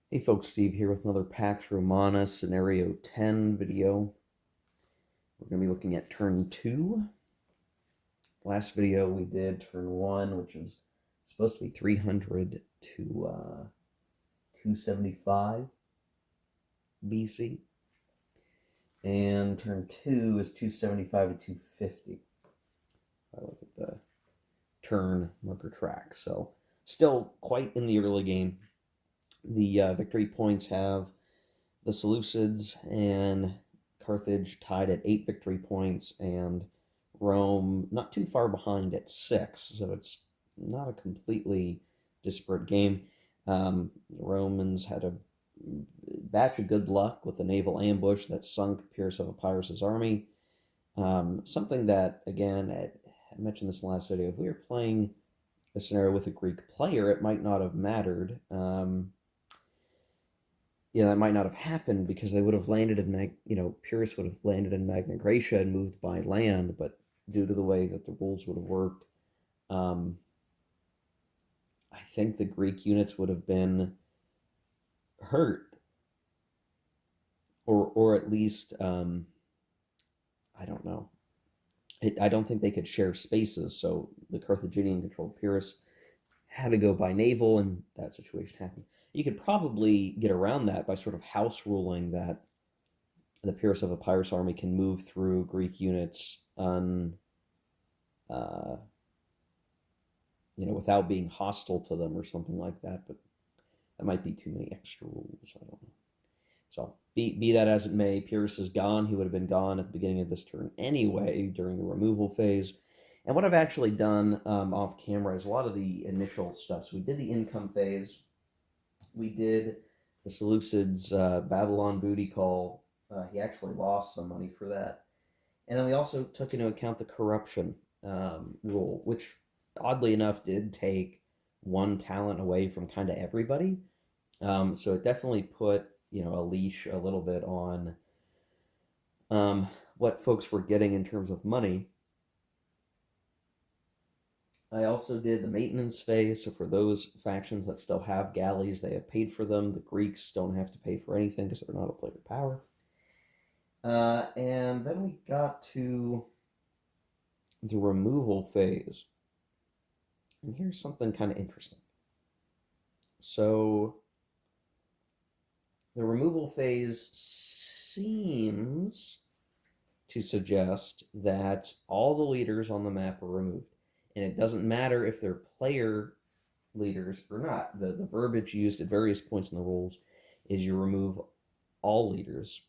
Hey folks, Steve here with another Pax Romana Scenario 10 video. We're going to be looking at turn 2. Last video we did turn 1, which is supposed to be 300 to 275 BC. And turn 2 is 275 to 250. I look at the turn marker track. So still quite in the early game. The victory points have the Seleucids and Carthage tied at 8 victory points, and Rome not too far behind at 6. So it's not a completely disparate game. The Romans had a batch of good luck with the naval ambush that sunk Pyrrhus of Epirus' army. Something that, again, I mentioned this in the last video, if we were playing a scenario with a Greek player, it might not have mattered. That might not have happened because they would have landed in Pyrrhus would have landed in Magna Graecia and moved by land, but due to the way that the rules would have worked, um, I think the Greek units would have been hurt, or at least I don't know. I don't think they could share spaces, so the Carthaginian controlled Pyrrhus had to go by naval, and that situation happened. You could probably get around that by sort of house ruling that the Pyrrhus of Epirus army can move through Greek units uh, without being hostile to them or something like that. But that might be too many extra rules. I don't know. So be that as it may, Pyrrhus is gone. He would have been gone at the beginning of this turn anyway during the removal phase. And what I've actually done off camera is a lot of the initial stuff. So we did the income phase. We did the Seleucids Babylon booty call. He actually lost some money for that. And then we also took into account the corruption rule, which oddly enough did take one talent away from kind of everybody. So it definitely put a leash a little bit on what folks were getting in terms of money. I also did the maintenance phase. So for those factions that still have galleys, they have paid for them. The Greeks don't have to pay for anything because they're not a player power. And then we got to the removal phase. And here's something kind of interesting. So the removal phase seems to suggest that all the leaders on the map are removed. And it doesn't matter if they're player leaders or not. The verbiage used at various points in the rules is you remove all leaders.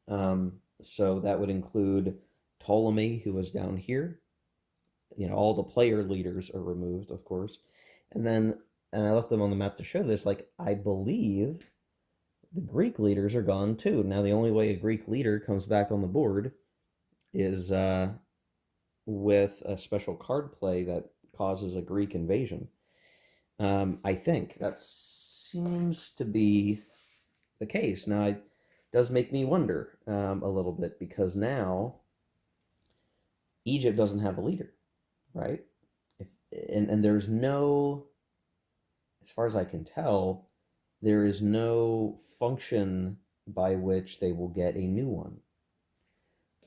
So that would include Ptolemy, who was down here. All the player leaders are removed, of course. And I left them on the map to show this. Like, I believe the Greek leaders are gone too. Now, the only way a Greek leader comes back on the board is with a special card play that causes a Greek invasion. I think that seems to be the case. Now, it does make me wonder a little bit because now Egypt doesn't have a leader, right? And there's no, as far as I can tell, there is no function by which they will get a new one.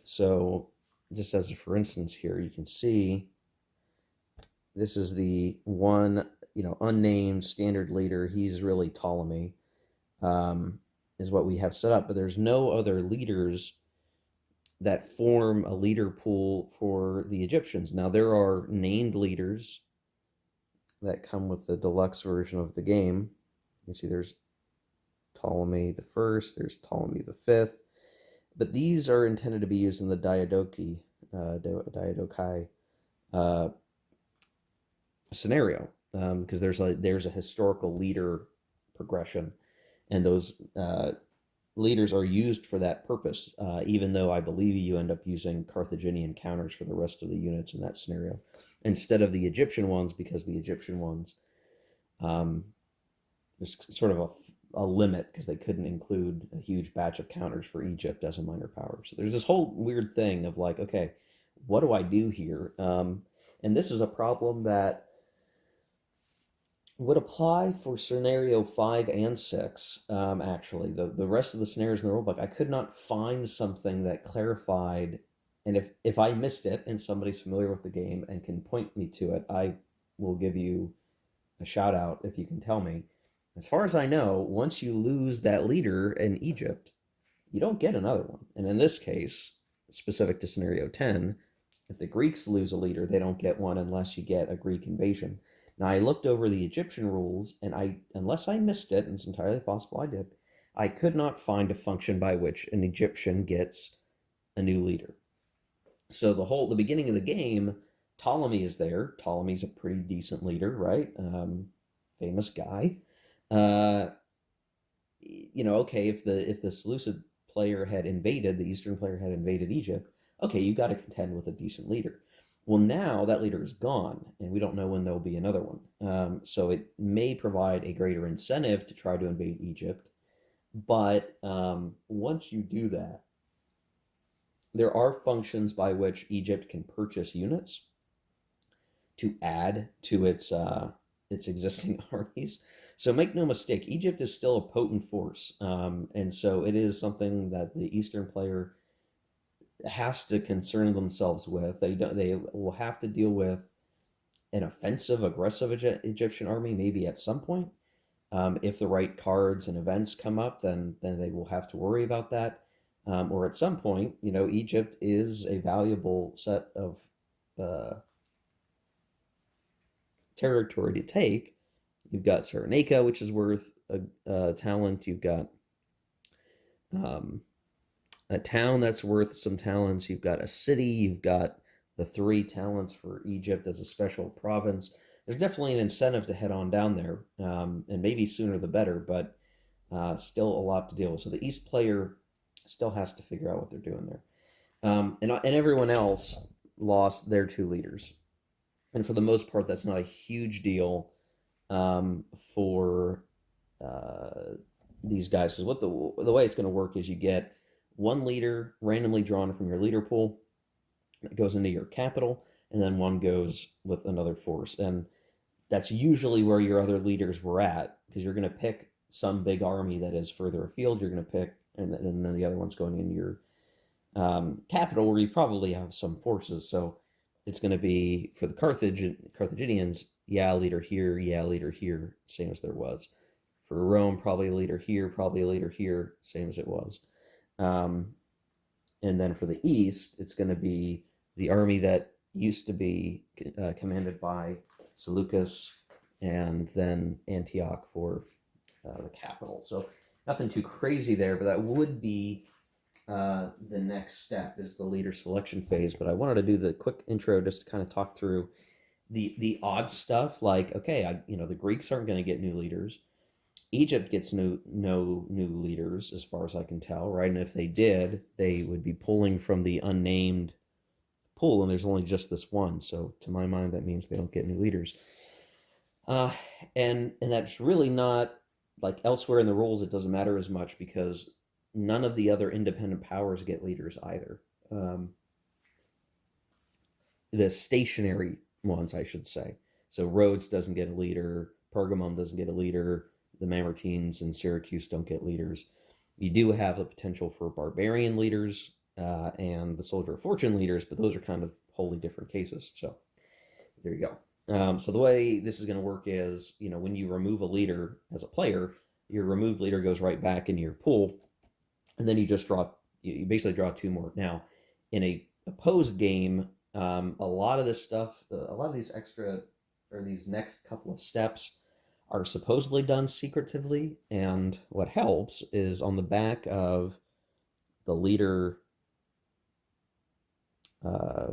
So, just as a for instance here, you can see this is the one, unnamed standard leader. He's really Ptolemy, is what we have set up, but there's no other leaders that form a leader pool for the Egyptians. Now, there are named leaders that come with the deluxe version of the game. You can see there's Ptolemy the First, there's Ptolemy the Fifth, but these are intended to be used in the Diadochi uh, scenario because there's a historical leader progression, and those leaders are used for that purpose. Even though I believe you end up using Carthaginian counters for the rest of the units in that scenario instead of the Egyptian ones, because the Egyptian ones there's sort of a limit because they couldn't include a huge batch of counters for Egypt as a minor power. So there's this whole weird thing of like, okay, what do I do here? And this is a problem that would apply for scenario 5 and 6. Actually, the rest of the scenarios in the rulebook, I could not find something that clarified. And if I missed it and somebody's familiar with the game and can point me to it, I will give you a shout out if you can tell me. As far as I know, once you lose that leader in Egypt, you don't get another one. And in this case, specific to scenario 10, if the Greeks lose a leader, they don't get one unless you get a Greek invasion. Now, I looked over the Egyptian rules, and unless I missed it, and it's entirely possible I did, I could not find a function by which an Egyptian gets a new leader. So the beginning of the game, Ptolemy is there. Ptolemy's a pretty decent leader, right? Famous guy. Uh, okay, if the Seleucid player had invaded, the Eastern player had invaded Egypt, okay, you got to contend with a decent leader. Well, now that leader is gone, and we don't know when there'll be another one. So it may provide a greater incentive to try to invade Egypt. But once you do that, there are functions by which Egypt can purchase units to add to its existing armies. So make no mistake, Egypt is still a potent force, and so it is something that the Eastern player has to concern themselves with. They will have to deal with an offensive, aggressive Egyptian army maybe at some point. If the right cards and events come up, then they will have to worry about that. Or at some point, Egypt is a valuable set of uh, territory to take. You've got Cyrenaica, which is worth a talent. You've got um, a town that's worth some talents. You've got a city. You've got the 3 talents for Egypt as a special province. There's definitely an incentive to head on down there, and maybe sooner the better, but still a lot to deal with. So the East player still has to figure out what they're doing there. And everyone else lost their 2 leaders. And for the most part, that's not a huge deal for uh, these guys. Because the way it's going to work is you get 1 leader randomly drawn from your leader pool that goes into your capital, and then 1 goes with another force. And that's usually where your other leaders were at, because you're going to pick some big army that is further afield. You're going to pick, and then the other one's going in your capital where you probably have some forces. So it's going to be for the Carthaginians, yeah, leader here, yeah, leader here, same as there was. For Rome, probably a leader here, probably a leader here, same as it was. Um, and then for the East, it's going to be the army that used to be commanded by Seleucus, and then Antioch for the capital. So nothing too crazy there, but that would be the next step is the leader selection phase. But I wanted to do the quick intro just to kind of talk through the odd stuff. Like, okay, the Greeks aren't going to get new leaders. Egypt gets no new leaders as far as I can tell, right? And if they did, they would be pulling from the unnamed pool, and there's only just this one. So to my mind, that means they don't get new leaders. Uh, and that's really not like elsewhere in the rules. It doesn't matter as much because none of the other independent powers get leaders either. Um, the stationary ones, I should say. So Rhodes doesn't get a leader. Pergamum doesn't get a leader. The Mamertines and Syracuse don't get leaders. You do have the potential for barbarian leaders and the Soldier of Fortune leaders, but those are kind of wholly different cases. So there you go. So the way this is going to work is, when you remove a leader as a player, your removed leader goes right back into your pool, and then you basically draw 2 more. Now, in a opposed game, a lot of this stuff, a lot of these extra or these next couple of steps are supposedly done secretively, and what helps is on the back of the uh,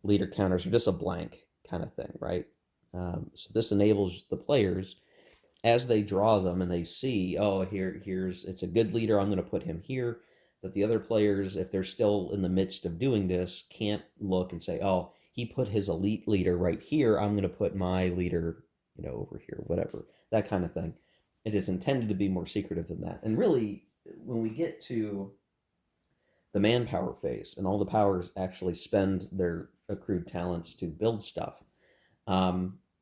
leader counters are just a blank kind of thing, right? So this enables the players as they draw them and they see, oh, here's it's a good leader, I'm going to put him here. That the other players, if they're still in the midst of doing this, can't look and say, oh, he put his elite leader right here, I'm going to put my leader, over here, whatever, that kind of thing. It is intended to be more secretive than that. And really, when we get to the manpower phase and all the powers actually spend their accrued talents to build stuff,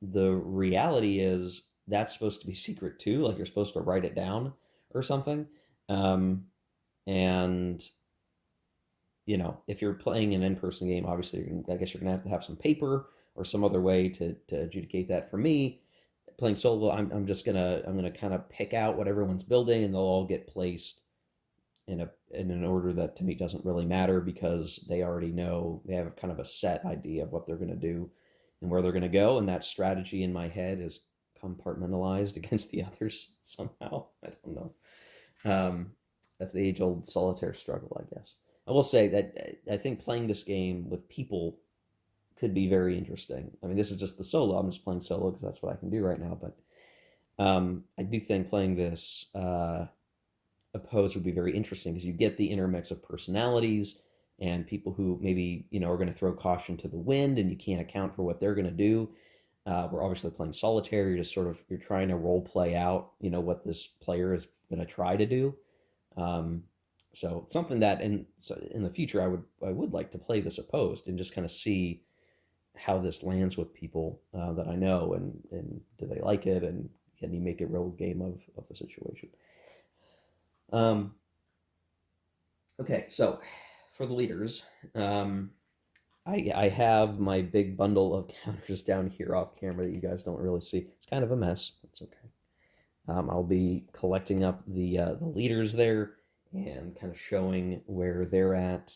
the reality is that's supposed to be secret too. Like you're supposed to write it down or something. Um, and if you're playing an in-person game, obviously, I guess you're gonna have to have some paper or some other way to adjudicate that. For me, playing solo, I'm gonna kind of pick out what everyone's building, and they'll all get placed in an order that to me doesn't really matter because they already know they have kind of a set idea of what they're gonna do and where they're gonna go, and that strategy in my head is compartmentalized against the others somehow. I don't know. Um, that's the age-old solitaire struggle, I guess. I will say that I think playing this game with people could be very interesting. I mean, this is just the solo. I'm just playing solo because that's what I can do right now. But I do think playing this opposed would be very interesting because you get the intermix of personalities and people who maybe are going to throw caution to the wind, and you can't account for what they're going to do. We're obviously playing solitaire. You're trying to role play out what this player is going to try to do. Um, so it's something that in the future I would like to play this opposed and just kind of see how this lands with people that I know, and do they like it, and can you make a real game of the situation. Um, okay, so for the leaders, I have my big bundle of counters down here off camera that you guys don't really see. It's kind of a mess. It's okay. I'll be collecting up the leaders there and kind of showing where they're at.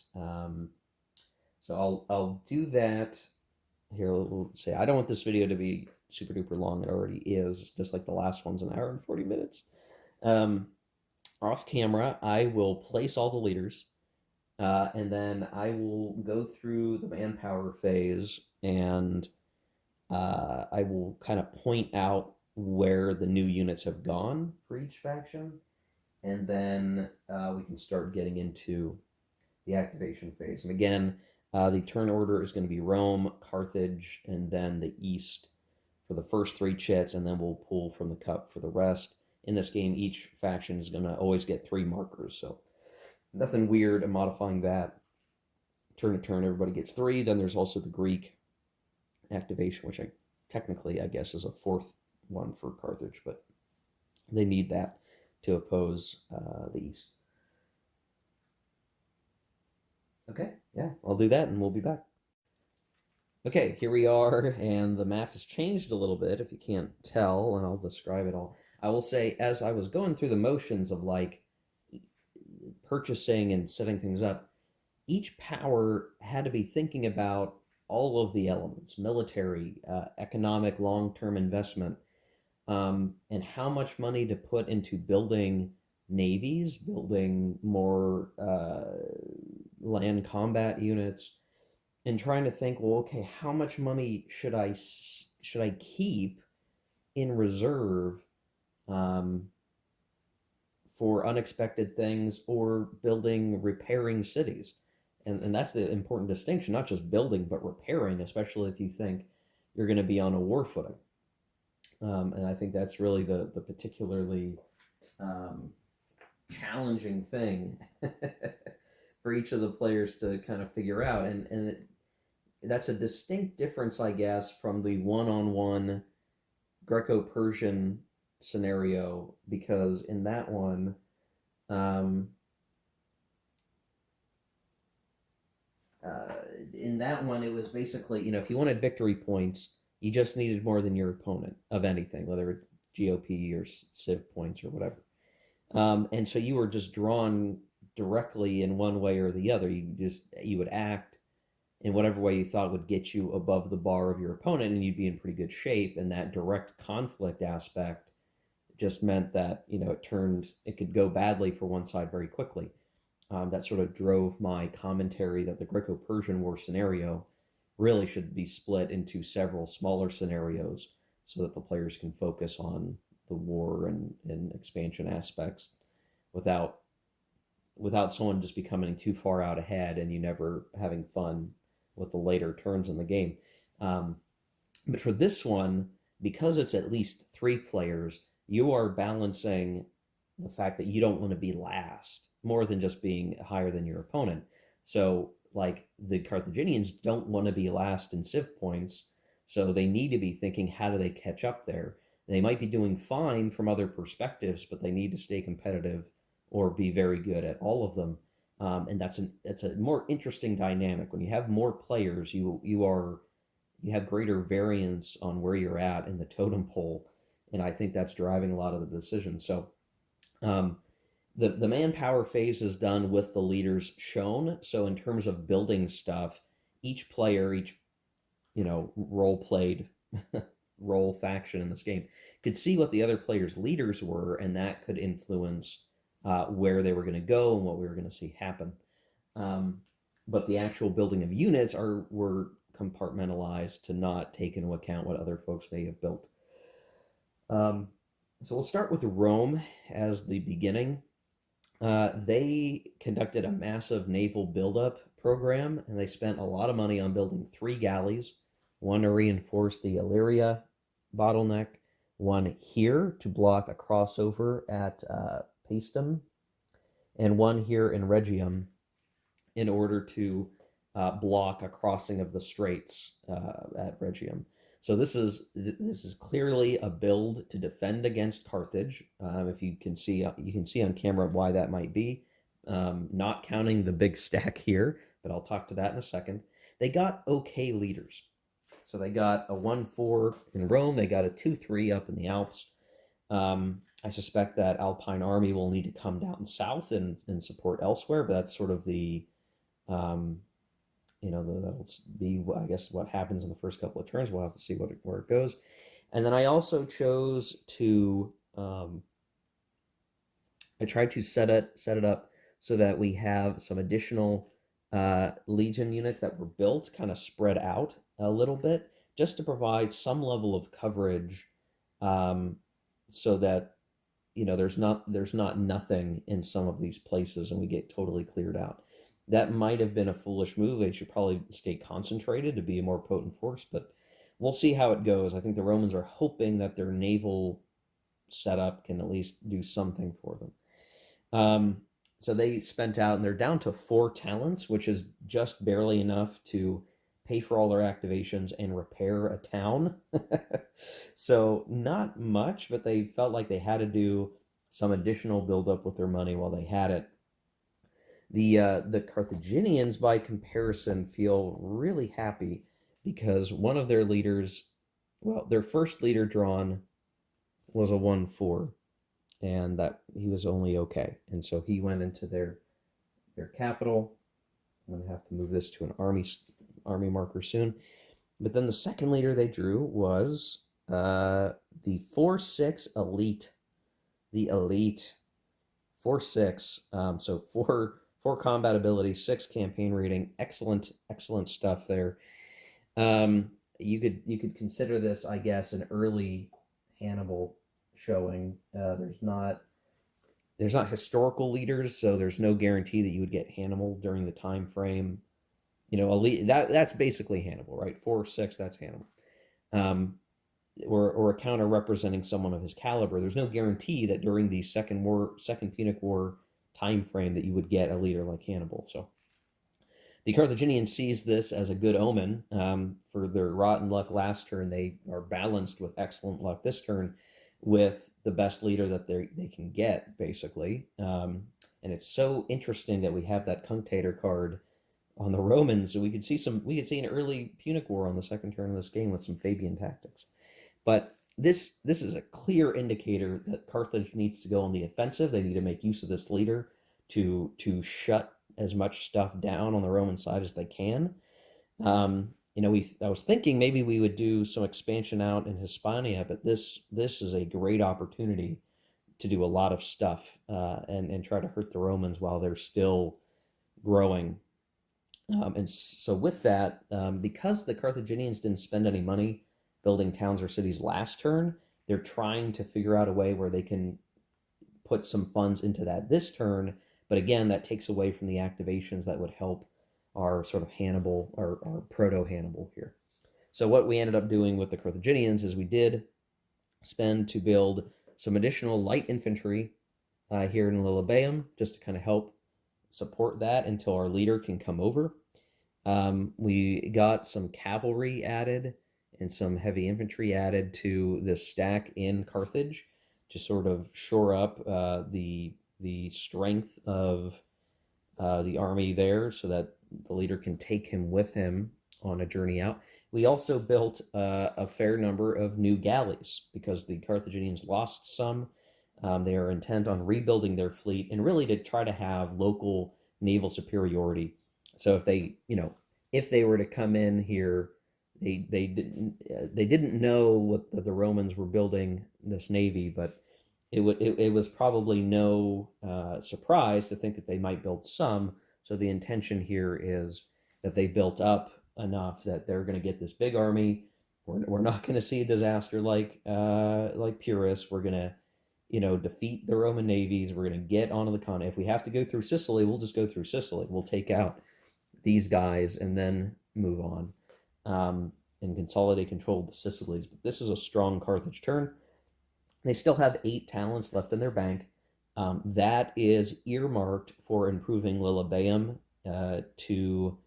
So I'll do that here. We'll say I don't want this video to be super duper long. It already is, just like the last one's an hour and 40 minutes. Off camera, I will place all the leaders, and then I will go through the manpower phase, and I will kind of point out where the new units have gone for each faction, and then we can start getting into the activation phase. And again, the turn order is going to be Rome, Carthage, and then the East for the first three chits, and then we'll pull from the cup for the rest. In this game, each faction is going to always get 3 markers, so nothing weird in modifying that. Turn to turn, everybody gets 3. Then there's also the Greek activation, which I guess is a 4th one for Carthage, but they need that to oppose the East. Okay, yeah, I'll do that and we'll be back. Okay, here we are, and the map has changed a little bit, if you can't tell, and I'll describe it all. I will say, as I was going through the motions of like purchasing and setting things up, each power had to be thinking about all of the elements: military, economic, long-term investment, and how much money to put into building navies, building more land combat units, and trying to think, well, okay, how much money should I keep in reserve for unexpected things, or repairing cities? And that's the important distinction, not just building, but repairing, especially if you think you're going to be on a war footing. And I think that's really the particularly challenging thing for each of the players to kind of figure out. And that's a distinct difference, I guess, from the one-on-one Greco-Persian scenario, because in that one, it was basically, if you wanted victory points, you just needed more than your opponent of anything, whether it's GOP or Civ points or whatever. And so you were just drawn directly in one way or the other. You would act in whatever way you thought would get you above the bar of your opponent, and you'd be in pretty good shape. And that direct conflict aspect just meant that it could go badly for one side very quickly. That sort of drove my commentary that the Greco-Persian War scenario really should be split into several smaller scenarios so that the players can focus on the war and expansion aspects without someone just becoming too far out ahead and you never having fun with the later turns in the game. But for this one, because it's at least 3 players, you are balancing the fact that you don't want to be last more than just being higher than your opponent. So, like, the Carthaginians don't want to be last in Civ points, So they need to be thinking, how do they catch up there? They might be doing fine from other perspectives, but they need to stay competitive or be very good at all of them. And that's a more interesting dynamic. When you have more players, you have greater variance on where you're at in the totem pole, and I think that's driving a lot of the decisions. So um, the manpower phase is done with the leaders shown. So in terms of building stuff, each player, each role played role faction in this game could see what the other players' leaders were, and that could influence where they were going to go and what we were going to see happen. Um, but the actual building of units were compartmentalized to not take into account what other folks may have built. Um, so we'll start with Rome as the beginning. They conducted a massive naval buildup program, and they spent a lot of money on building 3 galleys, one to reinforce the Illyria bottleneck, one here to block a crossover at Paestum, and one here in Rhegium in order to block a crossing of the straits at Rhegium. So this is clearly a build to defend against Carthage. If you can see on camera why that might be. Not counting the big stack here, but I'll talk to that in a second. They got okay leaders. So they got a 1-4 in Rome. They got a 2-3 up in the Alps. I suspect that Alpine army will need to come down south and support elsewhere, but that's sort of um, that'll be, I guess, what happens in the first couple of turns. We'll have to see where it goes. And then I also chose to, I tried to set it up so that we have some additional Legion units that were built kind of spread out a little bit, just to provide some level of coverage, um, so that there's not nothing in some of these places and we get totally cleared out. That might have been a foolish move. They should probably stay concentrated to be a more potent force, but we'll see how it goes. I think the Romans are hoping that their naval setup can at least do something for them. So they spent out, and they're down to 4 talents, which is just barely enough to pay for all their activations and repair a town. So not much, but they felt like they had to do some additional buildup with their money while they had it. The Carthaginians, by comparison, feel really happy because one of their leaders, well, their first leader drawn was a 1-4, and that he was only okay, and so he went into their capital. I'm gonna have to move this to an army marker soon. But then the second leader they drew was the 4-6 elite. The elite 4-6. So four combat ability, 6 campaign rating. Excellent stuff there. You could consider this, I guess, an early Hannibal showing. There's not historical leaders, so there's no guarantee that you would get Hannibal during the time frame. Elite, that's basically Hannibal, right? 4-6, that's Hannibal. Or a counter representing someone of his caliber. There's no guarantee that during the Second Punic War time frame that you would get a leader like Hannibal. So the Carthaginians sees this as a good omen. For their rotten luck last turn, they are balanced with excellent luck this turn with the best leader that they can get, basically. And it's so interesting that we have that Cunctator card on the Romans. So we could see an early Punic War on the second turn of this game with some Fabian tactics. But this is a clear indicator that Carthage needs to go on the offensive. They need to make use of this leader to shut as much stuff down on the Roman side as they can. I was thinking maybe we would do some expansion out in Hispania, but this is a great opportunity to do a lot of stuff and try to hurt the Romans while they're still growing. And so with that, because the Carthaginians didn't spend any money building towns or cities last turn, they're trying to figure out a way where they can put some funds into that this turn. But again, that takes away from the activations that would help our sort of Hannibal or our proto-Hannibal here. So what we ended up doing with the Carthaginians is we did spend to build some additional light infantry here in Lilybaeum, just to kind of help support that until our leader can come over. We got some cavalry added and some heavy infantry added to this stack in Carthage to sort of shore up the strength of the army there, so that the leader can take him with him on a journey out. We also built a fair number of new galleys because the Carthaginians lost some. They are intent on rebuilding their fleet and really to try to have local naval superiority. So if they were to come in here, they didn't know what the Romans were building this navy, but it was probably no surprise to think that they might build some. So the intention here is that they built up enough that they're going to get this big army. We're not going to see a disaster like Pyrrhus. We're going to defeat the Roman navies. We're going to get onto the continent. If we have to go through Sicily, we'll just go through Sicily. We'll take out these guys and then move on and consolidate control of the Sicilies. But this is a strong Carthage turn. They still have 8 talents left in their bank. That is earmarked for improving Lilybaeum to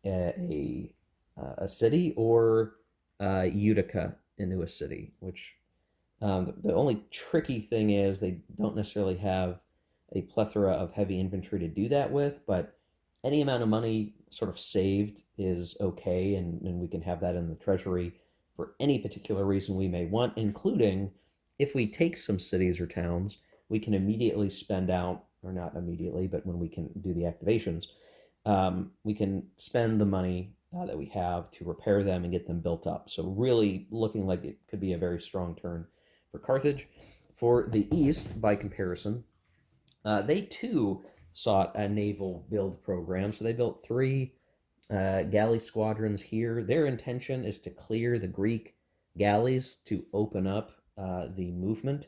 a city, or Utica into a city, which the only tricky thing is they don't necessarily have a plethora of heavy infantry to do that with, but any amount of money sort of saved is okay, and we can have that in the treasury for any particular reason we may want, including if we take some cities or towns, we can immediately spend out, or not immediately, but when we can do the activations, we can spend the money that we have to repair them and get them built up. So really looking like it could be a very strong turn for Carthage. For the East, by comparison, they too sought a naval build program. So they built 3 galley squadrons here. Their intention is to clear the Greek galleys to open up the movement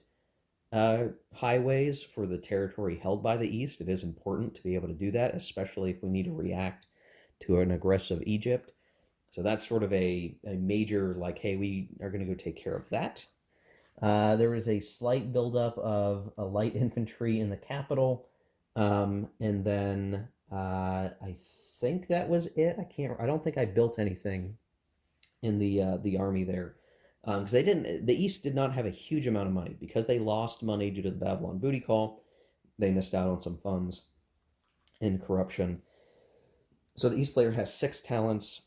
highways for the territory held by the East. It is important to be able to do that, especially if we need to react to an aggressive Egypt. So that's sort of a major, like, hey, we are going to go take care of that. There was a slight buildup of a light infantry in the capital, and then I think that was it. I don't think I built anything in the army there, because they didn't. The East did not have a huge amount of money because they lost money due to the Babylon booty call. They missed out on some funds and corruption. So the East player has 6 talents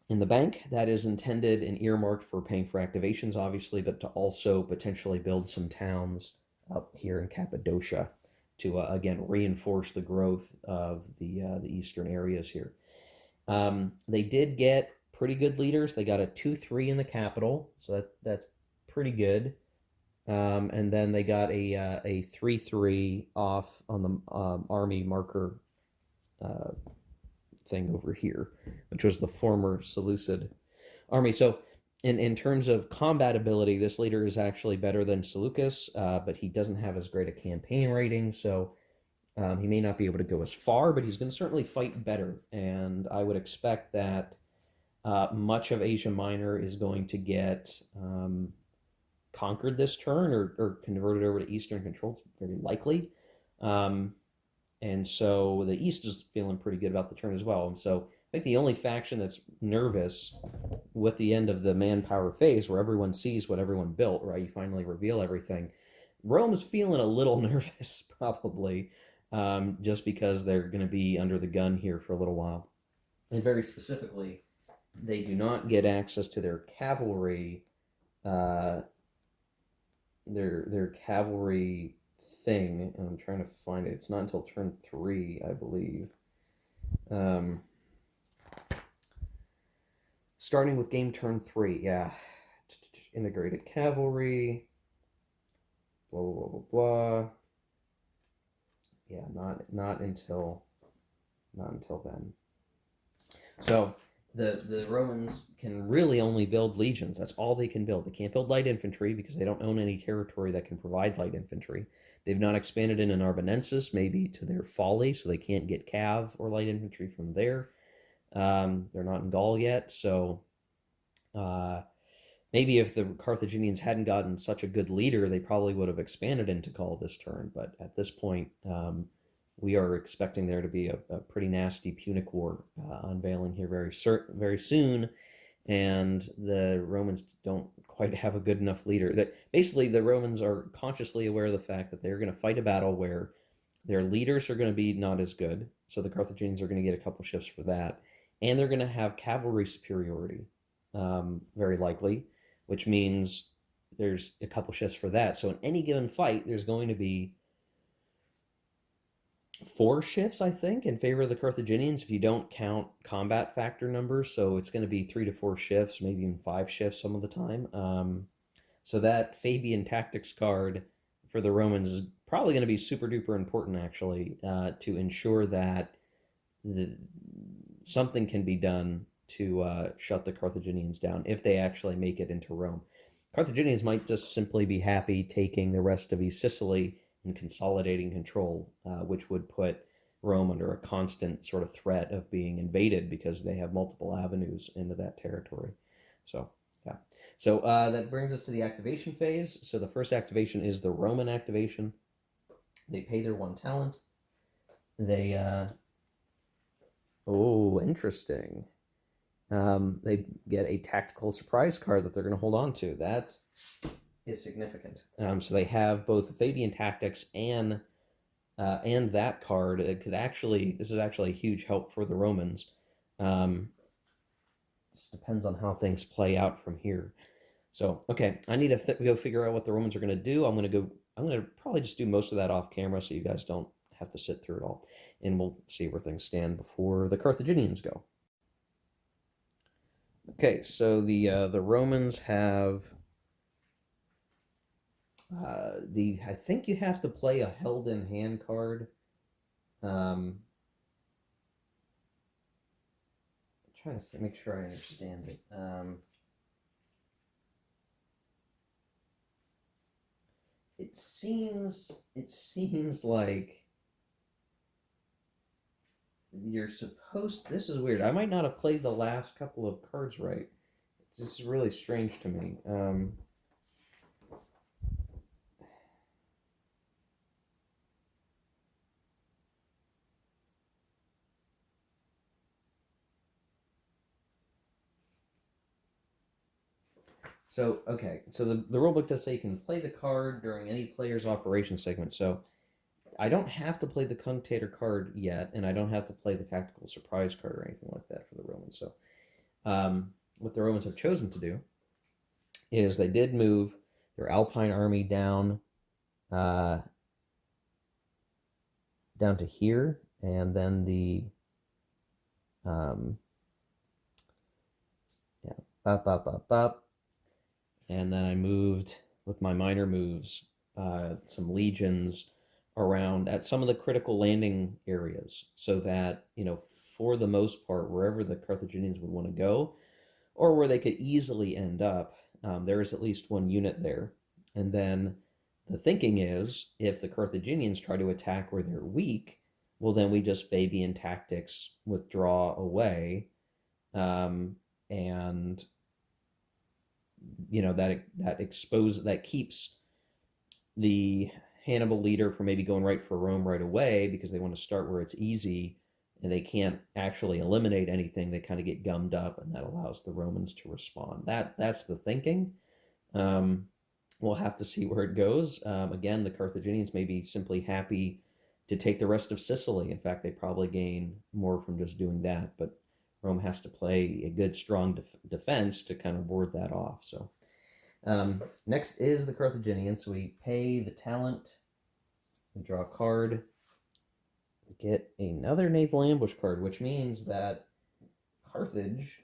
in the bank that is intended and earmarked for paying for activations, obviously, but to also potentially build some towns up here in Cappadocia to again reinforce the growth of the eastern areas here. They did get pretty good leaders. They got a 2-3 in the capital, so that's pretty good. And then they got a 3-3 off on the army marker thing over here, which was the former Seleucid army. So in terms of combat ability, this leader is actually better than Seleucus, but he doesn't have as great a campaign rating, so he may not be able to go as far, but he's going to certainly fight better. And I would expect that much of Asia Minor is going to get conquered this turn, or converted over to Eastern control. It's very likely. And so the East is feeling pretty good about the turn as well. And so I think the only faction that's nervous with the end of the Manpower Phase, where everyone sees what everyone built, right? You finally reveal everything. Rome's feeling a little nervous, probably, just because they're going to be under the gun here for a little while. And very specifically, they do not get access to their cavalry, their cavalry thing, and I'm trying to find it. It's not until turn 3, I believe. Starting with game turn 3, yeah. Integrated cavalry, blah blah blah blah. Yeah, not until then. So the Romans can really only build legions. That's all they can build. They can't build light infantry because they don't own any territory that can provide light infantry. They've not expanded in Narbonensis, maybe to their folly, so they can't get cav or light infantry from there. They're not in Gaul yet, so maybe if the Carthaginians hadn't gotten such a good leader, they probably would have expanded into Gaul this turn. But at this point, we are expecting there to be a pretty nasty Punic War unveiling here very soon. and the Romans don't quite have a good enough leader. That basically the Romans are consciously aware of the fact that they're going to fight a battle where their leaders are going to be not as good, so the Carthaginians are going to get a couple shifts for that, and they're going to have cavalry superiority, very likely, which means there's a couple shifts for that. So in any given fight, there's going to be 4 shifts, I think, in favor of the Carthaginians if you don't count combat factor numbers. So it's going to be 3 to 4 shifts, maybe even 5 shifts some of the time. So that Fabian tactics card for the Romans is probably going to be super duper important, actually, to ensure that the, something can be done to shut the Carthaginians down if they actually make it into Rome. Carthaginians might just simply be happy taking the rest of East Sicily and consolidating control, which would put Rome under a constant sort of threat of being invaded because they have multiple avenues into that territory. So, yeah. So that brings us to the activation phase. So the first activation is the Roman activation. They pay their 1 talent. They, oh, interesting. They get a tactical surprise card that they're going to hold on to. That is significant. So they have both the Fabian tactics and that card. It could actually, this is actually a huge help for the Romans. This depends on how things play out from here. So, okay, I need to go figure out what the Romans are going to do. I'm going to probably just do most of that off camera so you guys don't have to sit through it all. And we'll see where things stand before the Carthaginians go. Okay, so the Romans have I think you have to play a held in hand card. I'm trying to make sure I understand it. It seems like you're supposed. This is weird. I might not have played the last couple of cards right. This is really strange to me. So, okay, so the rulebook does say you can play the card during any player's operation segment. So I don't have to play the Cunctator card yet, and I don't have to play the Tactical Surprise card or anything like that for the Romans. So what the Romans have chosen to do is they did move their Alpine army uh, down to here, and then the yeah, up, and then I moved with my minor moves some legions around at some of the critical landing areas, so that for the most part, wherever the Carthaginians would want to go, or where they could easily end up, there is at least one unit there. And then the thinking is, if the Carthaginians try to attack where they're weak, well, then we just Fabian tactics withdraw away, and that keeps the Hannibal leader from maybe going right for Rome right away because they want to start where it's easy and they can't actually eliminate anything. They kind of get gummed up, and that allows the Romans to respond. That's the thinking. We'll have to see where it goes. Again, the Carthaginians may be simply happy to take the rest of Sicily. In fact, they probably gain more from just doing that, but Rome has to play a good, strong defense to kind of ward that off. So next is the Carthaginians. So we pay the talent, we draw a card, we get another Naval Ambush card, which means that Carthage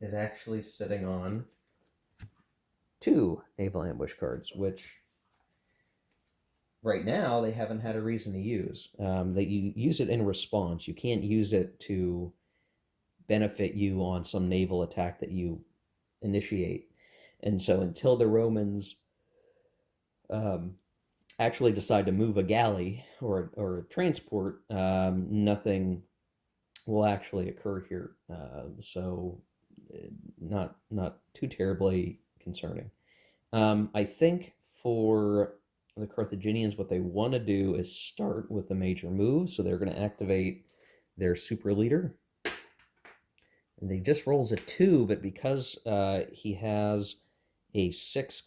is actually sitting on 2 Naval Ambush cards, which right now they haven't had a reason to use. That you use it in response. You can't use it to benefit you on some naval attack that you initiate. And so until the Romans actually decide to move a galley or a transport, nothing will actually occur here. So not too terribly concerning. I think for the Carthaginians, what they want to do is start with the major move. So they're going to activate their super leader. And he just rolls a 2, but because he has a 6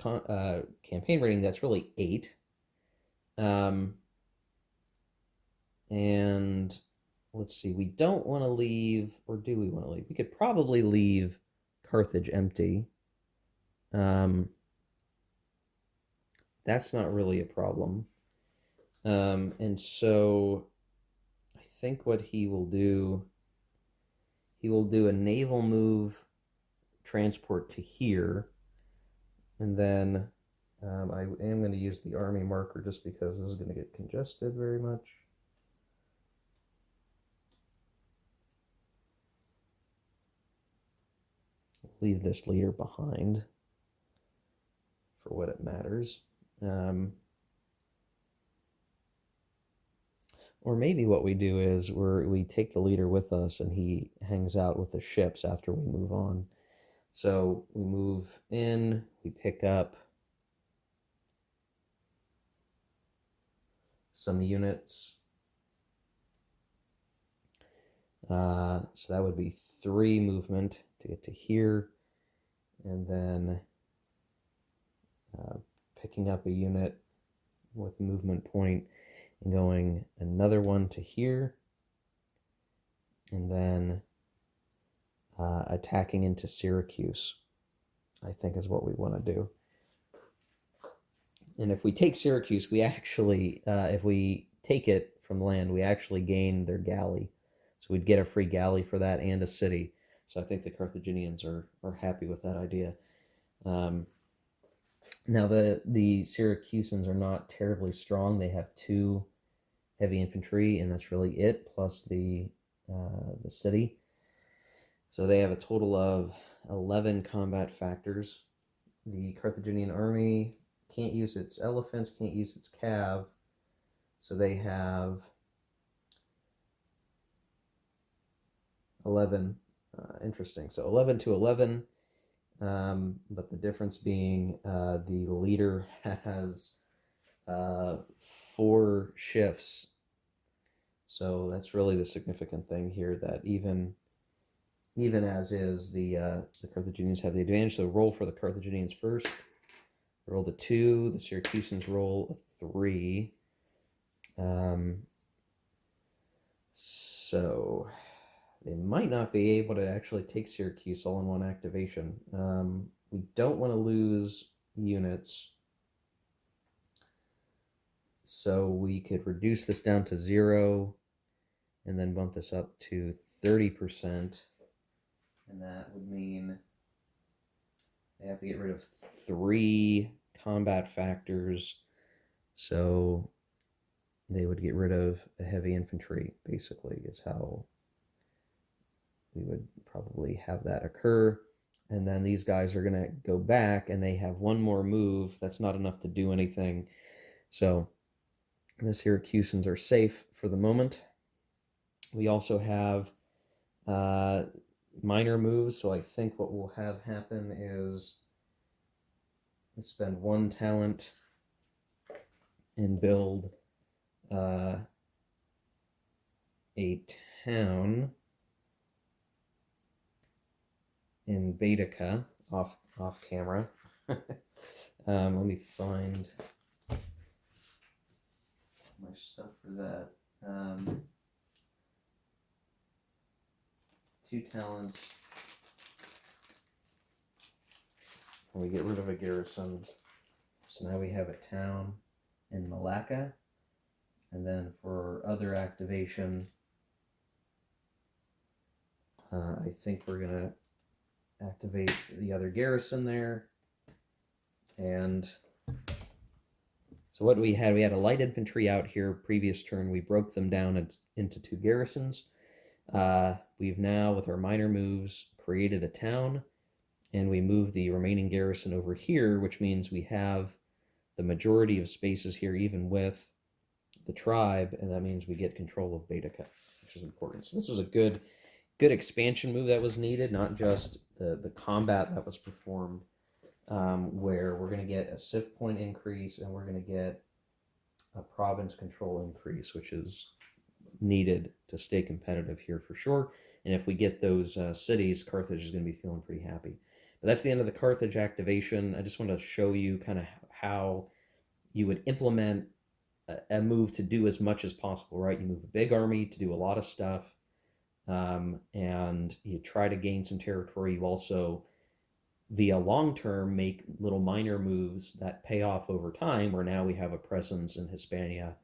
campaign rating, that's really 8. And let's see, we don't want to leave, or do we want to leave? We could probably leave Carthage empty. That's not really a problem. And so I think what he will do a naval move, transport to here, and then I am going to use the army marker just because this is going to get congested very much. Leave this leader behind for what it matters. Or maybe what we do is we take the leader with us and he hangs out with the ships after we move on. So we move in, we pick up some units. So that would be 3 movement to get to here, and then picking up a unit with movement point and going another one to here, and then attacking into Syracuse, I think is what we want to do. And if we take Syracuse, we actually, if we take it from land, we actually gain their galley. So we'd get a free galley for that and a city. So I think the Carthaginians are happy with that idea. Now the Syracusans are not terribly strong. They have 2 heavy infantry, and that's really it, plus the city. So they have a total of 11 combat factors. The Carthaginian army can't use its elephants, can't use its cav, so they have 11. Interesting. So 11 to 11, but the difference being the leader has 4 shifts. So that's really the significant thing here, that even as is, the Carthaginians have the advantage. So roll for the Carthaginians first. Roll a 2. The Syracusans roll a 3. So they might not be able to actually take Syracuse all in one activation. We don't want to lose units, so we could reduce this down to 0 and then bump this up to 30%. And that would mean they have to get rid of 3 combat factors. So they would get rid of the heavy infantry, basically, is how we would probably have that occur. And then these guys are going to go back, and they have 1 more move. That's not enough to do anything. So the Syracusans are safe for the moment. We also have minor moves, so I think what we'll have happen is spend 1 talent and build a town in Baetica off camera. Let me find my stuff for that. 2 talents. We get rid of a garrison. So now we have a town in Malacca. And then for other activation, I think we're going to activate the other garrison there. And so what we had a light infantry out here previous turn. We broke them down into 2 garrisons. We've now, with our minor moves, created a town, and we move the remaining garrison over here, which means we have the majority of spaces here, even with the tribe, and that means we get control of Baetica, which is important. So this was a good expansion move that was needed, not just the combat that was performed, where we're going to get a civ point increase, and we're going to get a province control increase, which is needed to stay competitive here for sure. And if we get those cities, Carthage is going to be feeling pretty happy. But that's the end of the Carthage activation. I just want to show you kind of how you would implement a move to do as much as possible, right? You move a big army to do a lot of stuff, and you try to gain some territory. You also, via long term, make little minor moves that pay off over time, where now we have a presence in Hispania,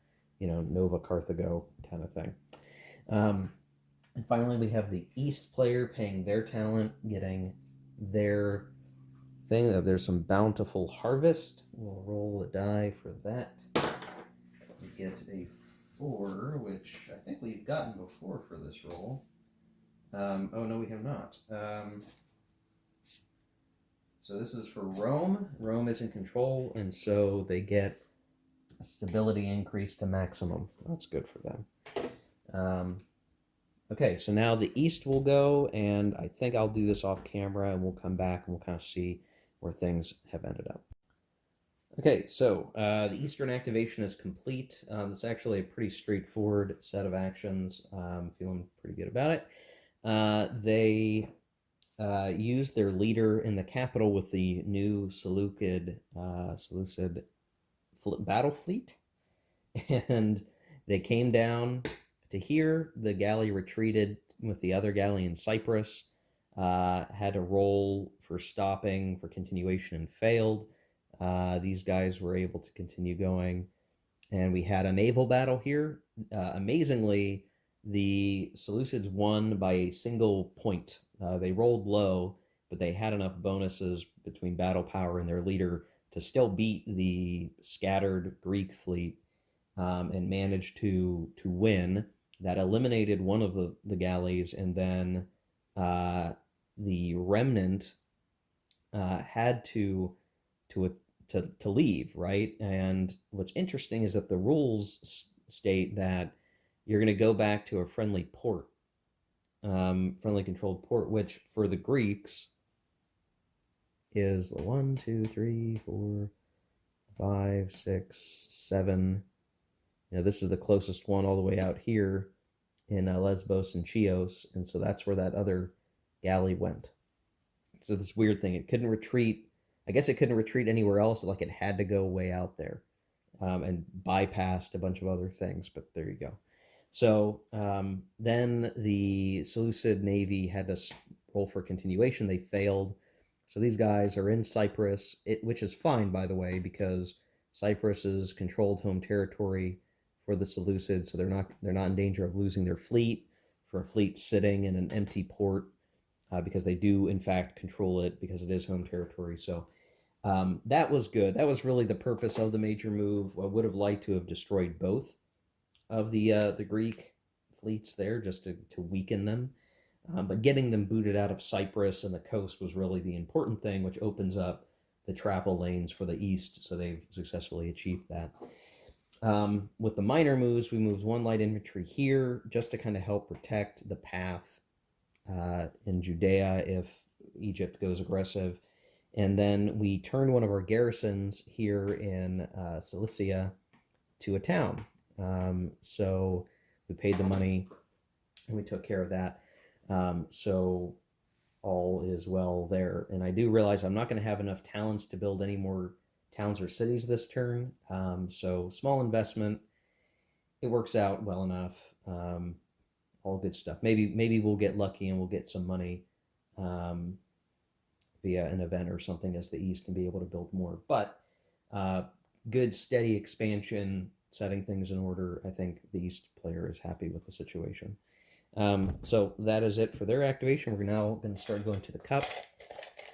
Nova Carthago kind of thing. And finally, we have the East player paying their talent, getting their thing. There's some bountiful harvest. We'll roll a die for that. We get a 4, which I think we've gotten before for this roll. Oh, no, we have not. So this is for Rome. Rome is in control, and so they get a stability increase to maximum. That's good for them. Okay, so now the East will go, and I think I'll do this off camera, and we'll come back and we'll kind of see where things have ended up. Okay, so the Eastern activation is complete. It's actually a pretty straightforward set of actions. I'm feeling pretty good about it. They used their leader in the capital with the new Seleucid battle fleet, and they came down to here. The galley retreated with the other galley in Cyprus, had a roll for stopping for continuation and failed. These guys were able to continue going, and we had a naval battle here. Amazingly, the Seleucids won by a single point. They rolled low, but they had enough bonuses between battle power and their leader to still beat the scattered Greek fleet, and managed to win. That eliminated one of the galleys, and then the remnant had to leave, right? And what's interesting is that the rules state that you're going to go back to a friendly port, friendly controlled port, which for the Greeks is the 1, 2, 3, 4, 5, 6, 7. This is the closest one all the way out here in Lesbos and Chios, and so that's where that other galley went. So this weird thing, it couldn't retreat. I guess it couldn't retreat anywhere else. Like it had to go way out there, and bypassed a bunch of other things. But there you go. So then the Seleucid navy had to roll for continuation. They failed. So these guys are in Cyprus, which is fine, by the way, because Cyprus is controlled home territory for the Seleucids, so they're not in danger of losing their fleet, for a fleet sitting in an empty port, because they do in fact control it because it is home territory. So that was good. That was really the purpose of the major move. I would have liked to have destroyed both of the Greek fleets there, just to weaken them. But getting them booted out of Cyprus and the coast was really the important thing, which opens up the travel lanes for the east. So they've successfully achieved that. With the minor moves, we moved 1 light infantry here just to kind of help protect the path in Judea if Egypt goes aggressive. And then we turned one of our garrisons here in Cilicia to a town. So we paid the money and we took care of that. So all is well there. And I do realize I'm not going to have enough talents to build any more towns or cities this turn. So small investment. It works out well enough. All good stuff. Maybe we'll get lucky and we'll get some money via an event or something as the East can be able to build more. But good, steady expansion, setting things in order. I think the East player is happy with the situation. So that is it for their activation. We're now going to start going to the cup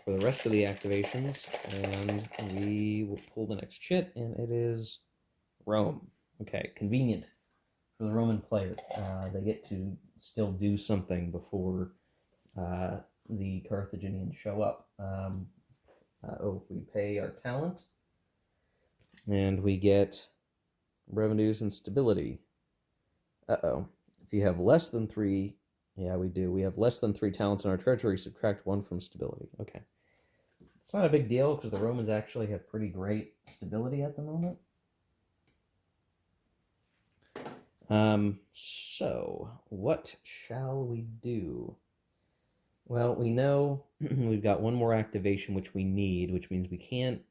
for the rest of the activations, and we will pull the next chit, and it is Rome. Okay, convenient for the Roman player. They get to still do something before the Carthaginians show up. We pay our talent, and we get revenues and stability. If you have less than 3, yeah, we do. We have less than 3 talents in our treasury, subtract 1 from stability. Okay. It's not a big deal because the Romans actually have pretty great stability at the moment. So what shall we do? Well, we know we've got one more activation which we need, which means we can't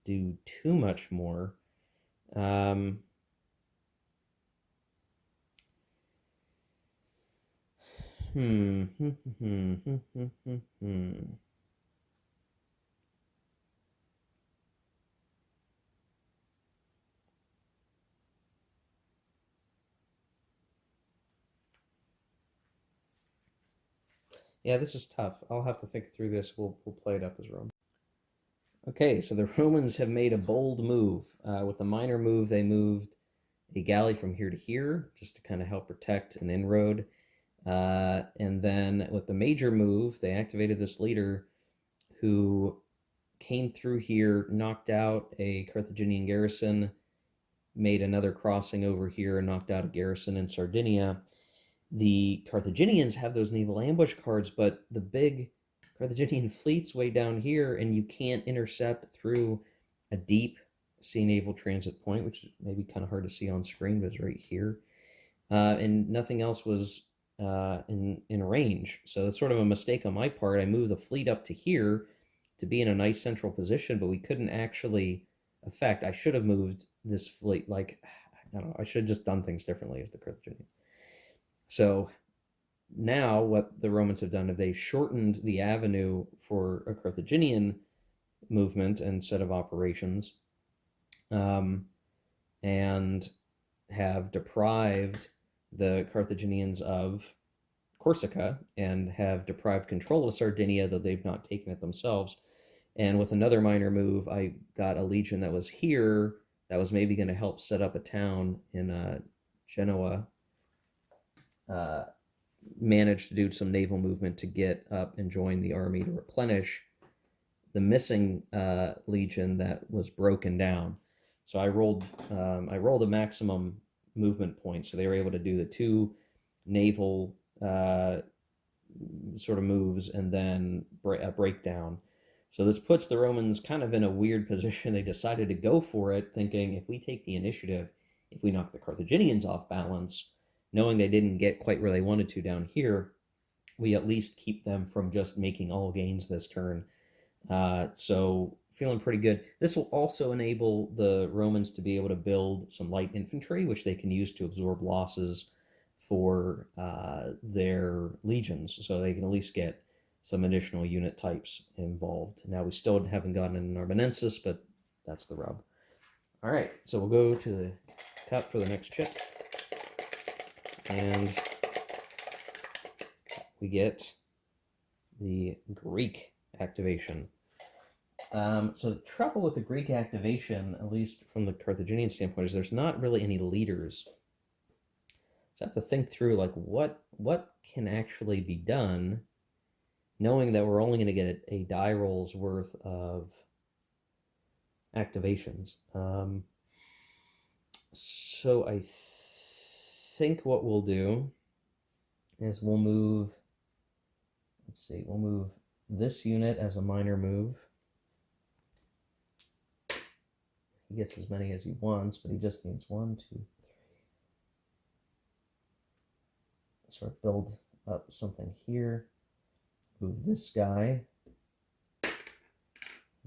do too much more. Um, hmm. Yeah, this is tough. I'll have to think through this. We'll play it up as Rome. Okay, so the Romans have made a bold move. With the minor move, they moved a galley from here to here just to kind of help protect an inroad. And then with the major move, they activated this leader who came through here, knocked out a Carthaginian garrison, made another crossing over here, and knocked out a garrison in Sardinia. The Carthaginians have those naval ambush cards, but the big Carthaginian fleet's way down here, and you can't intercept through a deep sea naval transit point, which is maybe kind of hard to see on screen, but it's right here. And nothing else was in range. So it's sort of a mistake on my part. I moved the fleet up to here to be in a nice central position, but we couldn't actually affect. I should have moved this fleet like I don't know. I should have just done things differently as the Carthaginians. So now what the Romans have done is they shortened the avenue for a Carthaginian movement and set of operations, and have deprived the Carthaginians of Corsica and have deprived control of Sardinia, though they've not taken it themselves. And with another minor move, I got a legion that was here that was maybe going to help set up a town in Genoa. Managed to do some naval movement to get up and join the army to replenish the missing legion that was broken down. So I rolled a maximum movement point, so they were able to do the two naval sort of moves and then a breakdown. So this puts the Romans kind of in a weird position. They decided to go for it, thinking if we take the initiative, if we knock the Carthaginians off balance, knowing they didn't get quite where they wanted to down here, we at least keep them from just making all gains this turn. So feeling pretty good. This will also enable the Romans to be able to build some light infantry, which they can use to absorb losses for their legions, so they can at least get some additional unit types involved. Now we still haven't gotten an Arbanensis, but that's the rub. All right, so we'll go to the cup for the next check, and we get the Greek activation. So the trouble with the Greek activation, at least from the Carthaginian standpoint, is there's not really any leaders. So I have to think through like what can actually be done, knowing that we're only going to get a die roll's worth of activations. So I think what we'll do is we'll move. Let's see. We'll move this unit as a minor move. He gets as many as he wants, but he just needs 1, 2, 3. Sort of build up something here. Move this guy.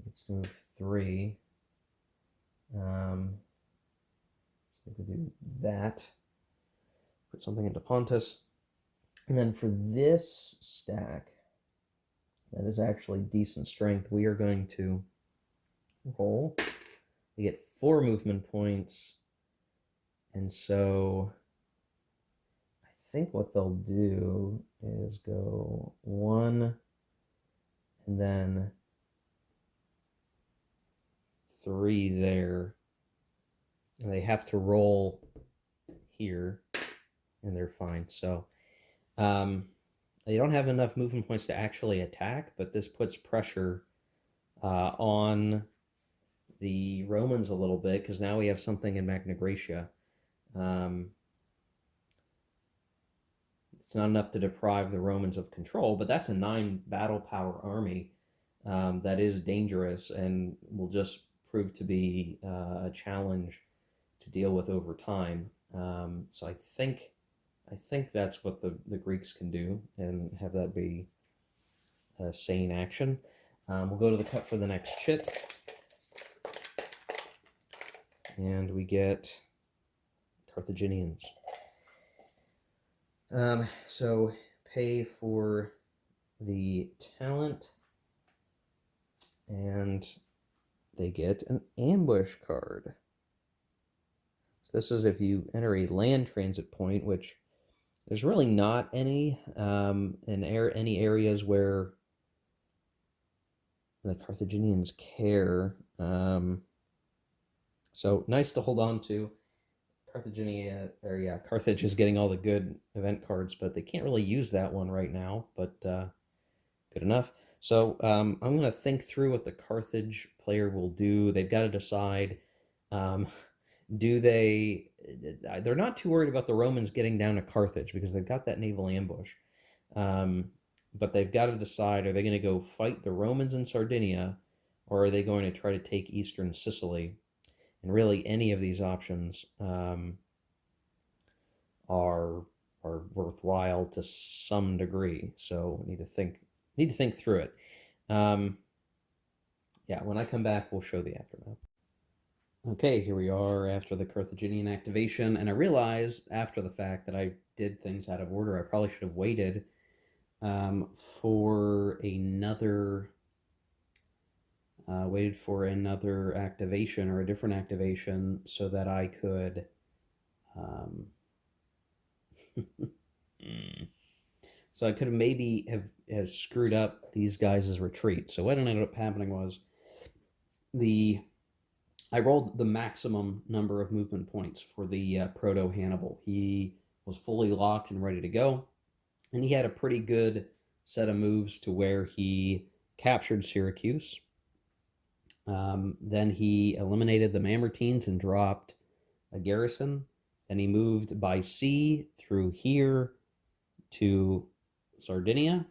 Let's move 3. So we could do that. Put something into Pontus. And then for this stack, that is actually decent strength, we are going to roll. We get 4 movement points. And so I think what they'll do is go 1 and then 3 there. And they have to roll here, and they're fine. So they don't have enough movement points to actually attack, but this puts pressure on the Romans a little bit, because now we have something in Magna Graecia. It's not enough to deprive the Romans of control, but that's a 9 battle power army that is dangerous and will just prove to be a challenge to deal with over time. So I think that's what the Greeks can do, and have that be a sane action. We'll go to the cut for the next chit, and we get Carthaginians. So pay for the talent, and they get an ambush card. So this is if you enter a land transit point, which there's really not any in any areas where the Carthaginians care. So nice to hold on to. Carthage is getting all the good event cards, but they can't really use that one right now. But good enough. So I'm going to think through what the Carthage player will do. They've got to decide. Do they? They're not too worried about the Romans getting down to Carthage because they've got that naval ambush. But they've got to decide: are they going to go fight the Romans in Sardinia, or are they going to try to take eastern Sicily? And really, any of these options are worthwhile to some degree. So we need to think through it. Yeah, when I come back, we'll show the aftermath. Okay, here we are after the Carthaginian activation, and I realized after the fact that I did things out of order. I probably should have waited for another activation or a different activation so that I could so I could have maybe have screwed up these guys' retreat. So what ended up happening was I rolled the maximum number of movement points for the Proto Hannibal. He was fully locked and ready to go, and he had a pretty good set of moves to where he captured Syracuse. Then he eliminated the Mamertines and dropped a garrison. Then he moved by sea through here to Sardinia,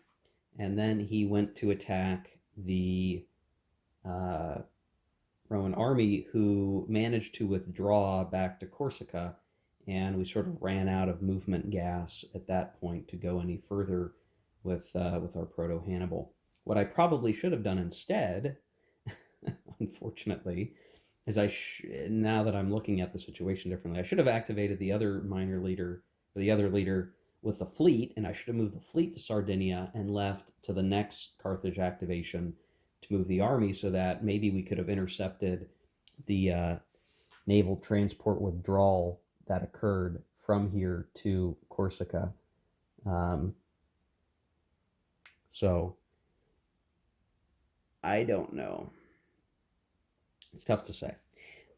and then he went to attack the Roman army, who managed to withdraw back to Corsica, and we sort of ran out of movement gas at that point to go any further with our Proto Hannibal. What I probably should have done instead, unfortunately, is now that I'm looking at the situation differently, I should have activated the other minor leader, or the other leader, with the fleet, and I should have moved the fleet to Sardinia and left to the next Carthage activation to move the army, so that maybe we could have intercepted the naval transport withdrawal that occurred from here to Corsica. So I don't know. It's tough to say.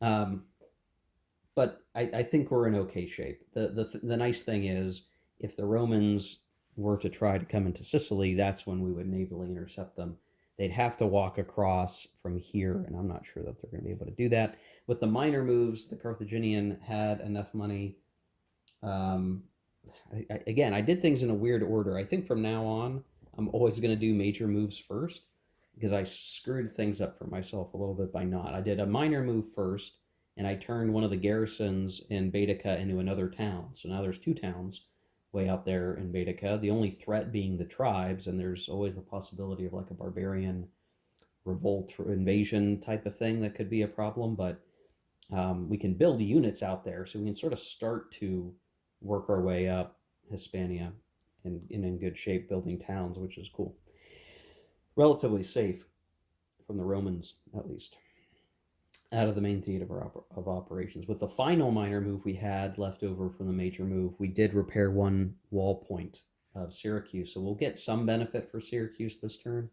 But I think we're in okay shape. The nice thing is, if the Romans were to try to come into Sicily, that's when we would navally intercept them. They'd have to walk across from here, and I'm not sure that they're going to be able to do that. With the minor moves, the Carthaginian had enough money. Again, I did things in a weird order. I think from now on, I'm always going to do major moves first, because I screwed things up for myself a little bit by not. I did a minor move first, and I turned one of the garrisons in Baetica into another town. So now there's two towns way out there in Baetica, the only threat being the tribes, and there's always the possibility of like a barbarian revolt or invasion type of thing that could be a problem, but we can build units out there, so we can sort of start to work our way up Hispania and in good shape, building towns, which is cool. Relatively safe from the Romans, at least, out of the main theater of operations. With the final minor move we had left over from the major move, we did repair one wall point of Syracuse, so we'll get some benefit for Syracuse this turn.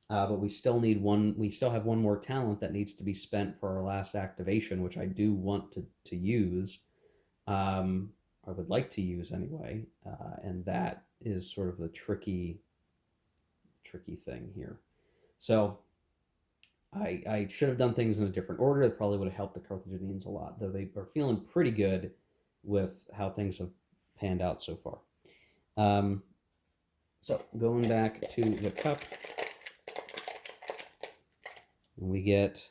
But we still need one. We still have one more talent that needs to be spent for our last activation, which I do want to use. I would like to use anyway, and that is sort of the tricky thing here. So I should have done things in a different order. That probably would have helped the Carthaginians a lot, though they are feeling pretty good with how things have panned out so far. So going back to the cup, we get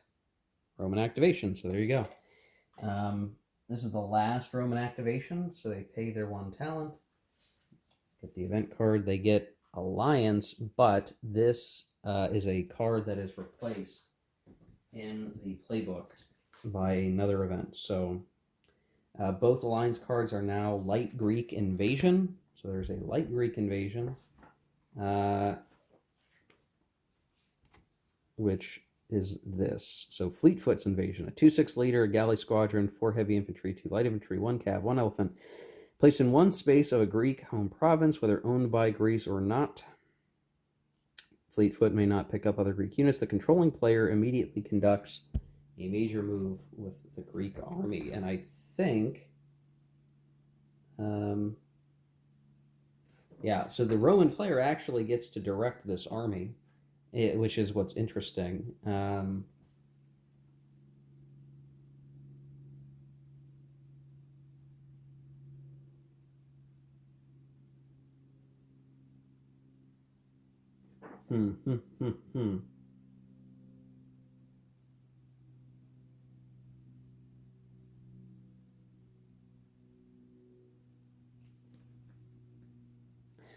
Roman activation. So there you go. This is the last Roman activation, so they pay their 1 talent. Get the event card. They get Alliance, but this is a card that is replaced in the playbook by another event. So both Alliance cards are now Light Greek Invasion. So there's a Light Greek Invasion, which is this. So Fleetfoot's Invasion, a 2/6 leader, a galley squadron, 4 heavy infantry, 2 light infantry, 1 cav, 1 elephant, placed in one space of a Greek home province, whether owned by Greece or not. Fleetfoot may not pick up other Greek units. The controlling player immediately conducts a major move with the Greek army. And I think, yeah, so the Roman player actually gets to direct this army, which is what's interesting.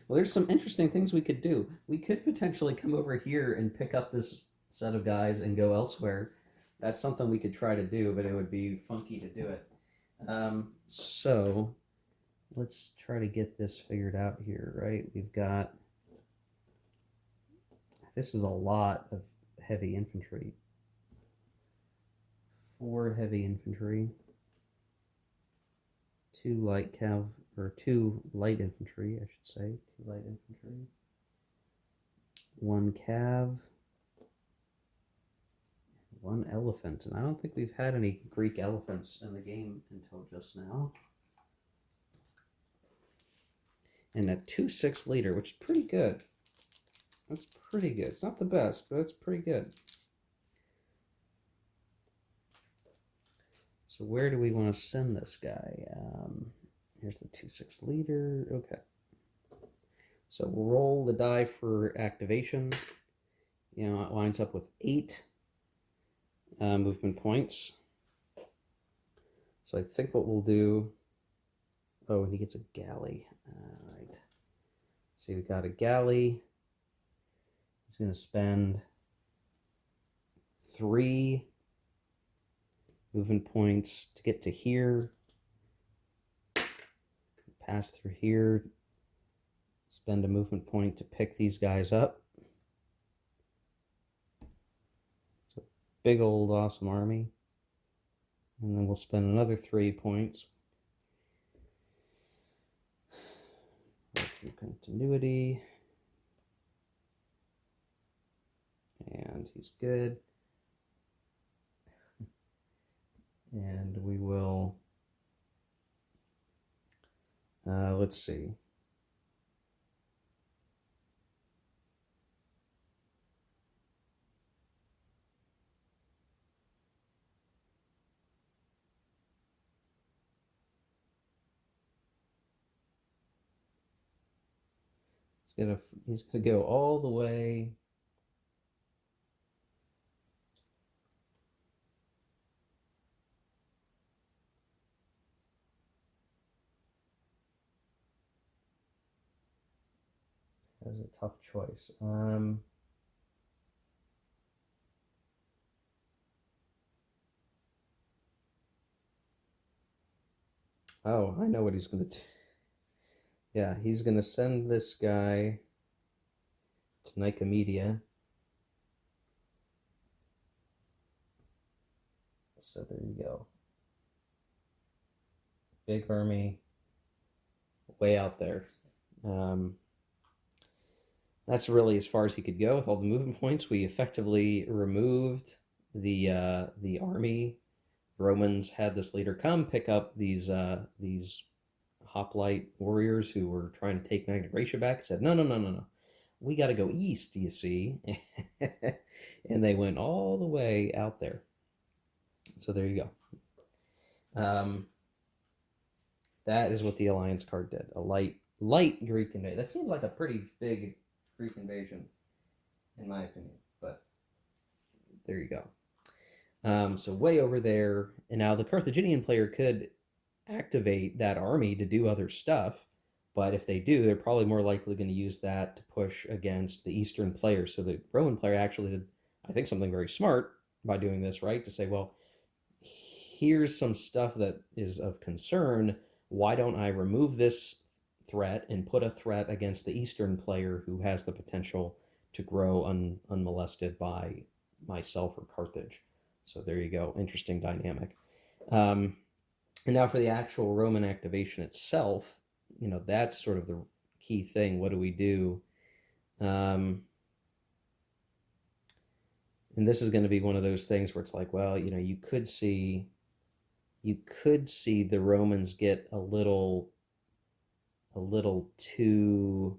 Well, there's some interesting things we could do. We could potentially come over here and pick up this set of guys and go elsewhere. That's something we could try to do, but it would be funky to do it. So let's try to get this figured out here, right? We've got, this is a lot of heavy infantry. 4 heavy infantry, 2 light cav, or 2 light infantry, I should say. 2 light infantry, 1 cav, 1 elephant. And I don't think we've had any Greek elephants in the game until just now. And a 2/6 leader, which is pretty good. That's pretty good. It's not the best, but it's pretty good. So where do we want to send this guy? Here's the 2/6 leader. Okay. So we'll roll the die for activation. You know, it lines up with 8 movement points. So I think what we'll do. Oh, and he gets a galley. All right. So we've got a galley. He's going to spend 3 movement points to get to here. Pass through here. Spend a movement point to pick these guys up. So big old awesome army. And then we'll spend another 3 points. Through continuity. And he's good. And we will, let's see. He's gonna go all the way. That was a tough choice. Oh, I know what he's gonna do. Yeah, he's gonna send this guy to Nicomedia. So there you go. Big army, way out there. That's really as far as he could go with all the movement points. We effectively removed the army. Romans had this leader come pick up these hoplite warriors who were trying to take Magna Graecia back. Said no. We got to go east, you see. And they went all the way out there. So there you go. That is what the Alliance card did. A light Greek invasion. That seems like a pretty big Greek invasion, in my opinion. But there you go. So way over there. And now the Carthaginian player could activate that army to do other stuff. But if they do, they're probably more likely going to use that to push against the Eastern player. So the Roman player actually did, I think, something very smart by doing this, right? To say, well, here's some stuff that is of concern. Why don't I remove this threat and put a threat against the Eastern player who has the potential to grow unmolested by myself or Carthage? So there you go. Interesting dynamic. And now for the actual Roman activation itself, that's sort of the key thing. What do we do? And this is going to be one of those things where it's like, well, you could see the Romans get a little too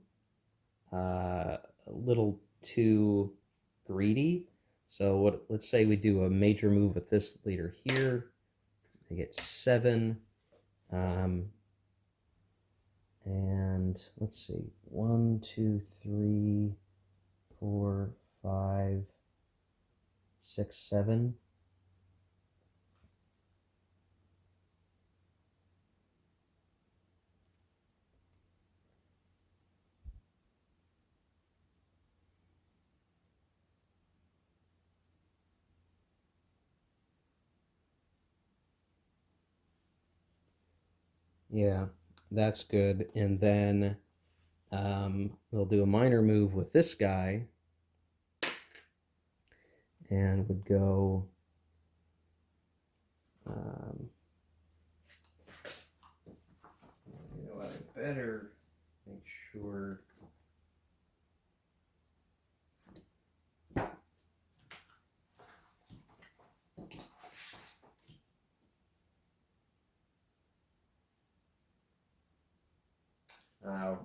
greedy. So let's say we do a major move with this leader here. They get 7. And let's see, 1, 2, 3, 4, 5, 6, 7. Yeah, that's good. And then we'll do a minor move with this guy and would go I better make sure.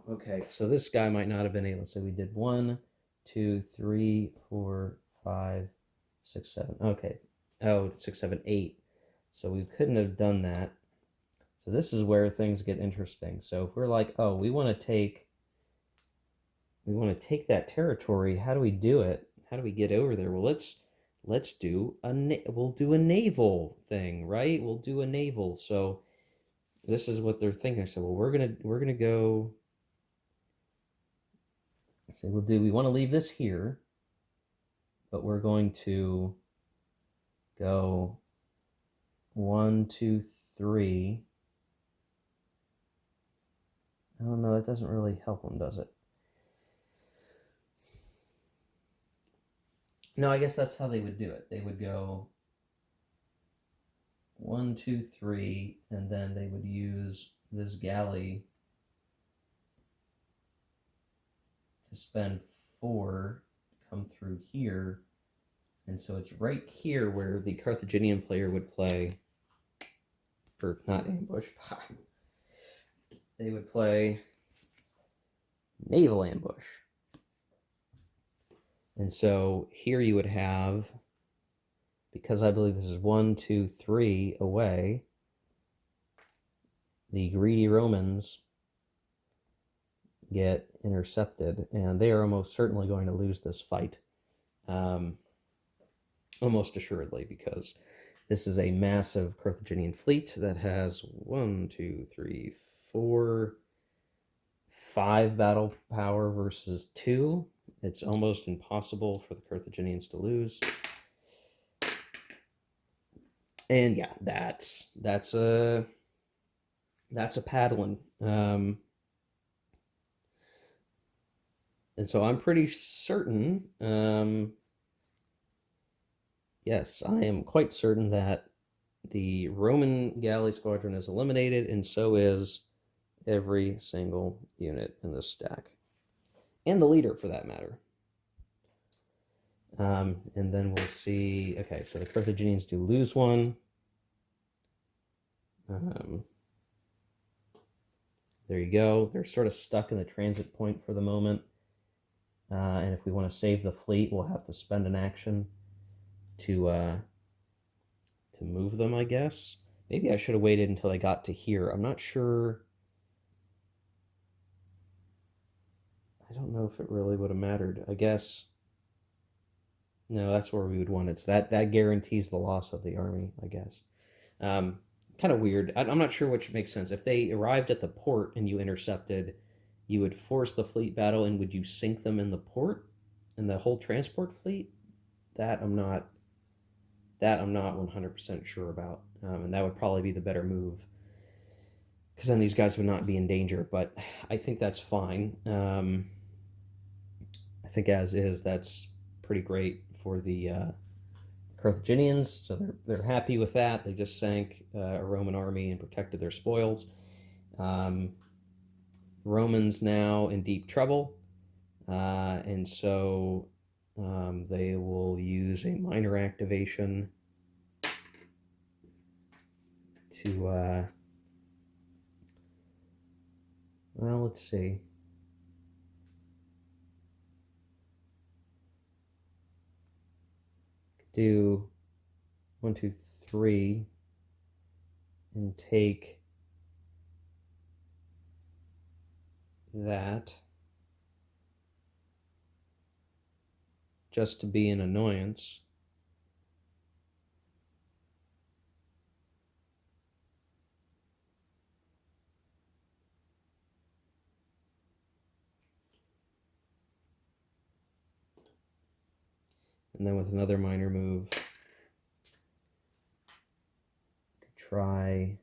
Okay, so this guy might not have been able. So we did 1, 2, 3, 4, 5, 6, 7. Okay. Oh, 6, 7, 8. So we couldn't have done that. So this is where things get interesting. So if we're like, oh, we want to take that territory. How do we do it? How do we get over there? Well, let's do we'll do a naval thing, right? We'll do a naval. So this is what they're thinking. So, well, we're gonna go. So we want to leave this here, but we're going to go 1, 2, 3. Oh no, that doesn't really help them, does it? No, I guess that's how they would do it. They would go 1, 2, 3, and then they would use this galley to spend 4 to come through here. And so it's right here where the Carthaginian player would play, or not ambush, they would play Naval Ambush. And so here you would have, because I believe this is 1, 2, 3 away, the greedy Romans get intercepted, and they are almost certainly going to lose this fight. Almost assuredly, because this is a massive Carthaginian fleet that has 1, 2, 3, 4, 5 battle power versus 2. It's almost impossible for the Carthaginians to lose. And yeah, that's a paddling. And so I'm pretty certain. Yes, I am quite certain that the Roman galley squadron is eliminated, and so is every single unit in this stack, and the leader for that matter. And then we'll see. Okay, so the Carthaginians do lose 1. There you go. They're sort of stuck in the transit point for the moment. And if we want to save the fleet, we'll have to spend an action to move them, I guess. Maybe I should have waited until I got to here. I'm not sure. I don't know if it really would have mattered. I guess. No, that's where we would want it. So that guarantees the loss of the army, I guess. kind of weird. I'm not sure which makes sense. If they arrived at the port and you intercepted, you would force the fleet battle, and would you sink them in the port and the whole transport fleet? That I'm not. That I'm not 100% sure about, and that would probably be the better move because then these guys would not be in danger. But I think that's fine. I think as is, that's pretty great for the Carthaginians, so they're happy with that. They just sank a Roman army and protected their spoils. Um, Romans now in deep trouble, and so they will use a minor activation to, well, let's see. Do 1, 2, 3, and take that just to be an annoyance. And then with another minor move, try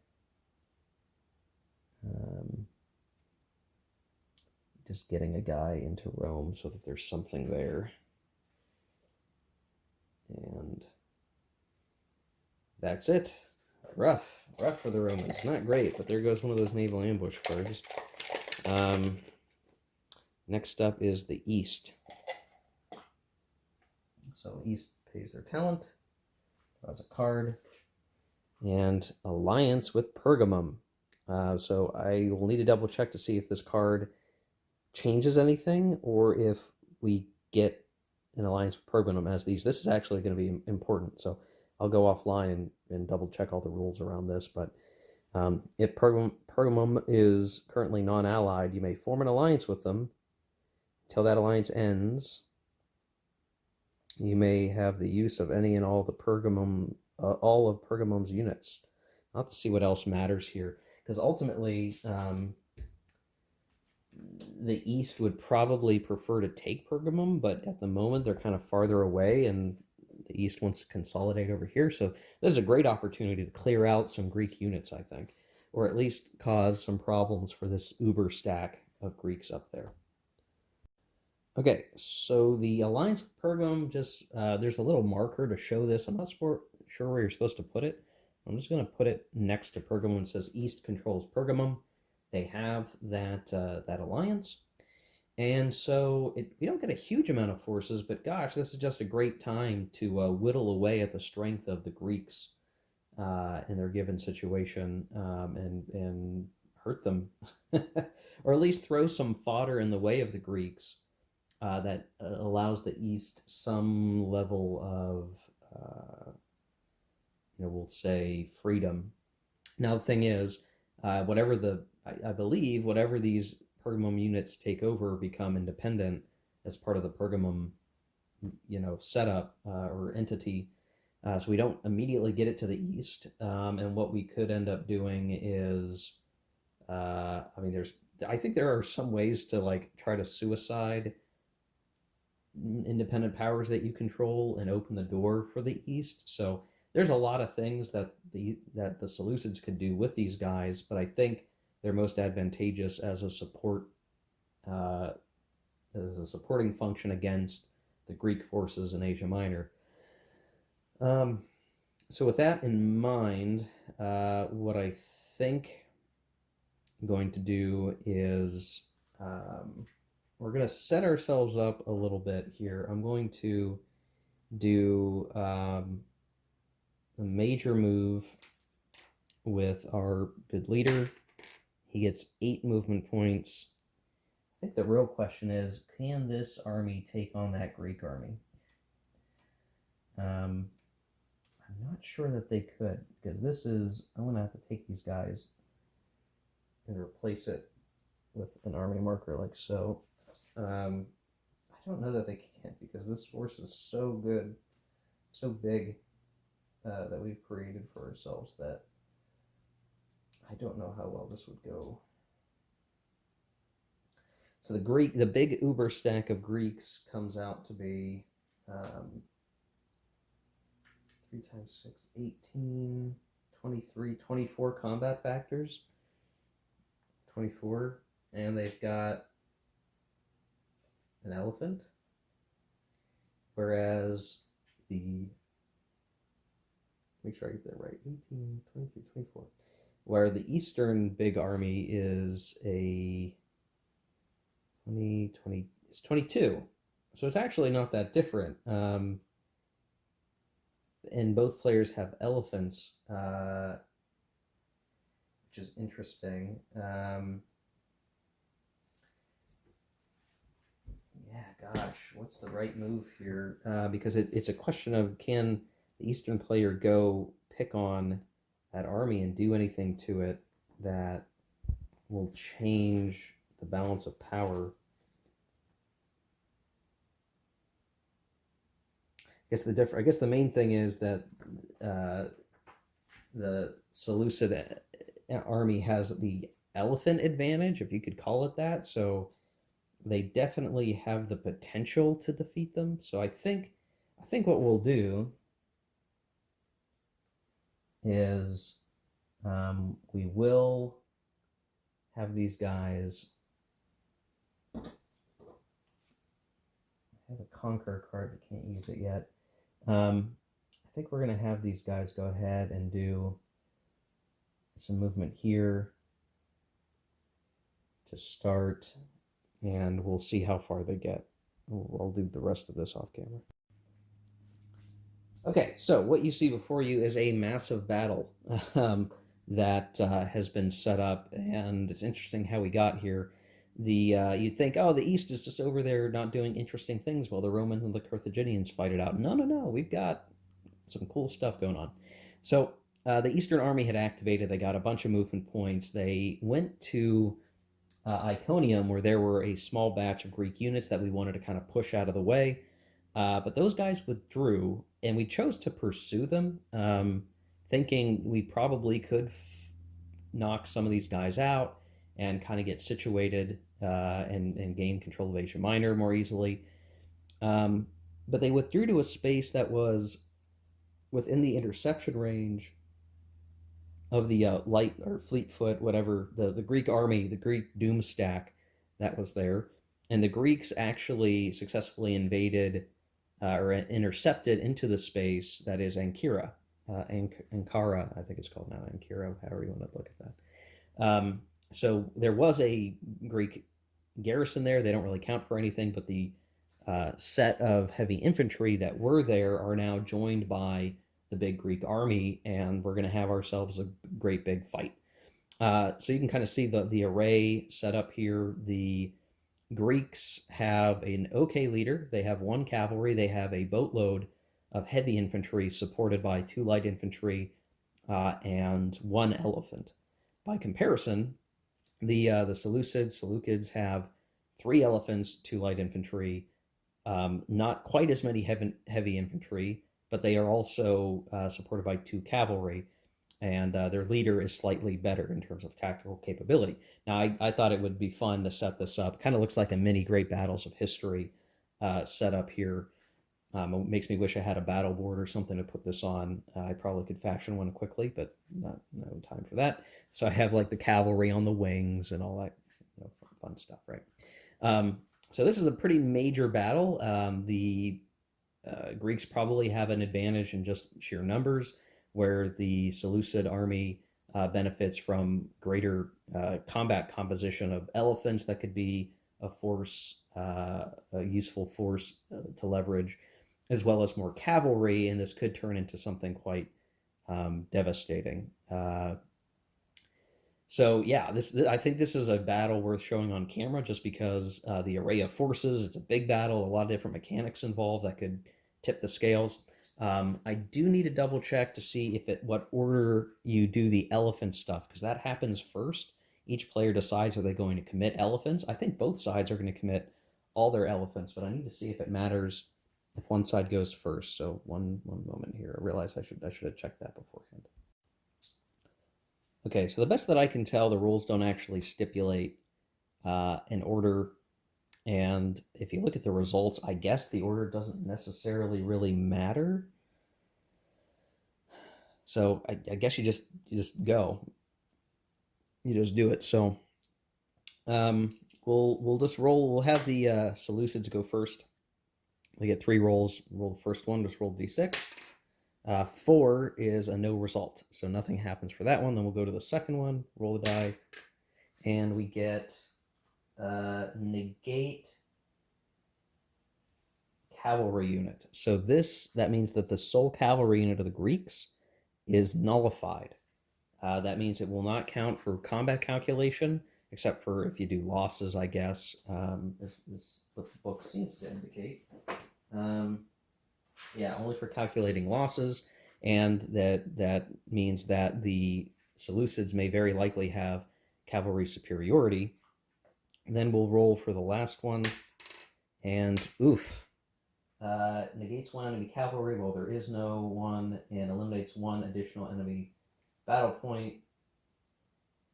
just getting a guy into Rome so that there's something there. And that's it. Rough for the Romans. Not great, but there goes one of those naval ambush cards. Next up is the East. So East pays their talent, draws a card, and alliance with Pergamum. So I will need to double check to see if this card changes anything or if we get an alliance with Pergamum as these. This is actually going to be important, so I'll go offline and double check all the rules around this. But if Pergamum is currently non-allied, you may form an alliance with them. Until that alliance ends, you may have the use of any and all of Pergamum's units. I'll have to see what else matters here, because ultimately the East would probably prefer to take Pergamum, but at the moment they're kind of farther away, and the East wants to consolidate over here. So this is a great opportunity to clear out some Greek units, I think, or at least cause some problems for this uber stack of Greeks up there. Okay, so the alliance with Pergamum, just there's a little marker to show this. I'm not sure where you're supposed to put it. I'm just going to put it next to Pergamum. It says East controls Pergamum. They have that alliance, and so we don't get a huge amount of forces, but gosh, this is just a great time to whittle away at the strength of the Greeks in their given situation, and hurt them, or at least throw some fodder in the way of the Greeks that allows the East some level of, we'll say, freedom. Now, the thing is, I believe whatever these Pergamum units take over become independent as part of the Pergamum, setup or entity. So we don't immediately get it to the East. And what we could end up doing is, I think there are some ways to try to suicide independent powers that you control and open the door for the East. So there's a lot of things that the Seleucids could do with these guys, but I think they're most advantageous as a supporting function against the Greek forces in Asia Minor. So with that in mind, what I think I'm going to do is we're going to set ourselves up a little bit here. I'm going to do a major move with our good leader. He gets 8 movement points. I think the real question is, can this army take on that Greek army? I'm not sure that they could, because I'm going to have to take these guys and replace it with an army marker like so. I don't know that they can, because this force is so good, so big, that we've created for ourselves, that I don't know how well this would go. So the big uber stack of Greeks comes out to be 3 times 6, 18, 23, 24 combat factors. 24. And they've got an elephant. Whereas make sure I get that right, 18, 23, 24. Where the Eastern big army is a 20, it's 22. So it's actually not that different. And both players have elephants, which is interesting. Yeah, gosh, what's the right move here? Because it's a question of, can the Eastern player go pick on that army and do anything to it that will change the balance of power? I guess the main thing is that the Seleucid army has the elephant advantage, if you could call it that. So they definitely have the potential to defeat them. So I think what we'll do is we will have these guys. I have a Conquer card, but can't use it yet. I think we're going to have these guys go ahead and do some movement here to start, and we'll see how far they get. I'll do the rest of this off camera. Okay, so what you see before you is a massive battle that has been set up, and it's interesting how we got here. You'd think, oh, the East is just over there not doing interesting things while the Romans and the Carthaginians fight it out. No, no, no, we've got some cool stuff going on. So the Eastern Army had activated. They got a bunch of movement points. They went to Iconium, where there were a small batch of Greek units that we wanted to kind of push out of the way. But those guys withdrew, and we chose to pursue them, thinking we probably could knock some of these guys out and kind of get situated and gain control of Asia Minor more easily. But they withdrew to a space that was within the interception range of the light or fleet foot, whatever, the Greek army, the Greek doom stack that was there. And the Greeks actually successfully invaded or intercepted into the space that is Ankara. Ankara, I think it's called now, Ankara, however you want to look at that. So there was a Greek garrison there. They don't really count for anything, but the set of heavy infantry that were there are now joined by the big Greek army, and we're going to have ourselves a great big fight. So you can kind of see the array set up here. The Greeks have an okay leader. They have 1 cavalry. They have a boatload of heavy infantry supported by 2 light infantry and 1 elephant. By comparison, the Seleucids have 3 elephants, 2 light infantry, not quite as many heavy infantry, but they are also supported by 2 cavalry, and their leader is slightly better in terms of tactical capability. Now, I thought it would be fun to set this up. Kind of looks like a mini Great Battles of History set up here. It makes me wish I had a battle board or something to put this on. I probably could fashion one quickly, but no time for that. So I have like the cavalry on the wings and all that fun stuff, right? So this is a pretty major battle. The Greeks probably have an advantage in just sheer numbers, where the Seleucid army benefits from greater combat composition of elephants that could be a force, a useful force to leverage, as well as more cavalry, and this could turn into something quite devastating. So yeah, I think this is a battle worth showing on camera, just because the array of forces. It's a big battle, a lot of different mechanics involved that could tip the scales. I do need to double check to see what order you do the elephant stuff, because that happens first. Each player decides, are they going to commit elephants? I think both sides are going to commit all their elephants, but I need to see if it matters if one side goes first. So one moment here. I realize I should have checked that beforehand. Okay, so the best that I can tell, the rules don't actually stipulate an order. And if you look at the results, I guess the order doesn't necessarily really matter. So I guess you just go, you just do it. So we'll just roll. We'll have the Seleucids go first. We get 3 rolls. Roll the first one. Just roll d6. 4 is a no result, so nothing happens for that one. Then we'll go to the second one. Roll the die, and we get negate cavalry unit. So that means that the sole cavalry unit of the Greeks is nullified. That means it will not count for combat calculation, except for if you do losses, I guess, is what the book seems to indicate. Yeah, only for calculating losses, and that means that the Seleucids may very likely have cavalry superiority. Then we'll roll for the last one, and oof, negates one enemy cavalry. Well, there is no one, and eliminates one additional enemy battle point.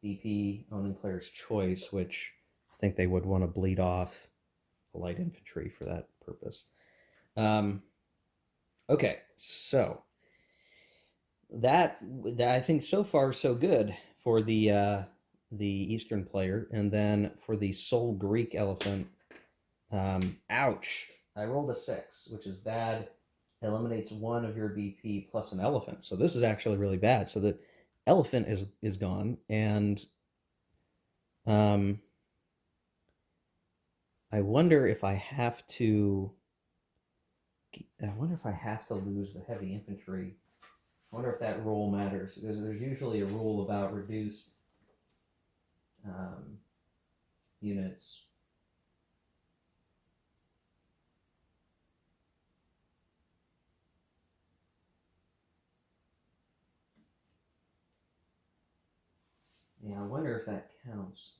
BP owning player's choice, which I think they would want to bleed off the light infantry for that purpose. Okay, so that I think so far so good for the Eastern player, and then for the sole Greek elephant, ouch! I rolled a 6, which is bad. Eliminates one of your BP plus an elephant, so this is actually really bad. So the elephant is gone, and I wonder if I have to. I wonder if I have to lose the heavy infantry. I wonder if that rule matters, because there's usually a rule about reduced units. Yeah, I wonder if that counts.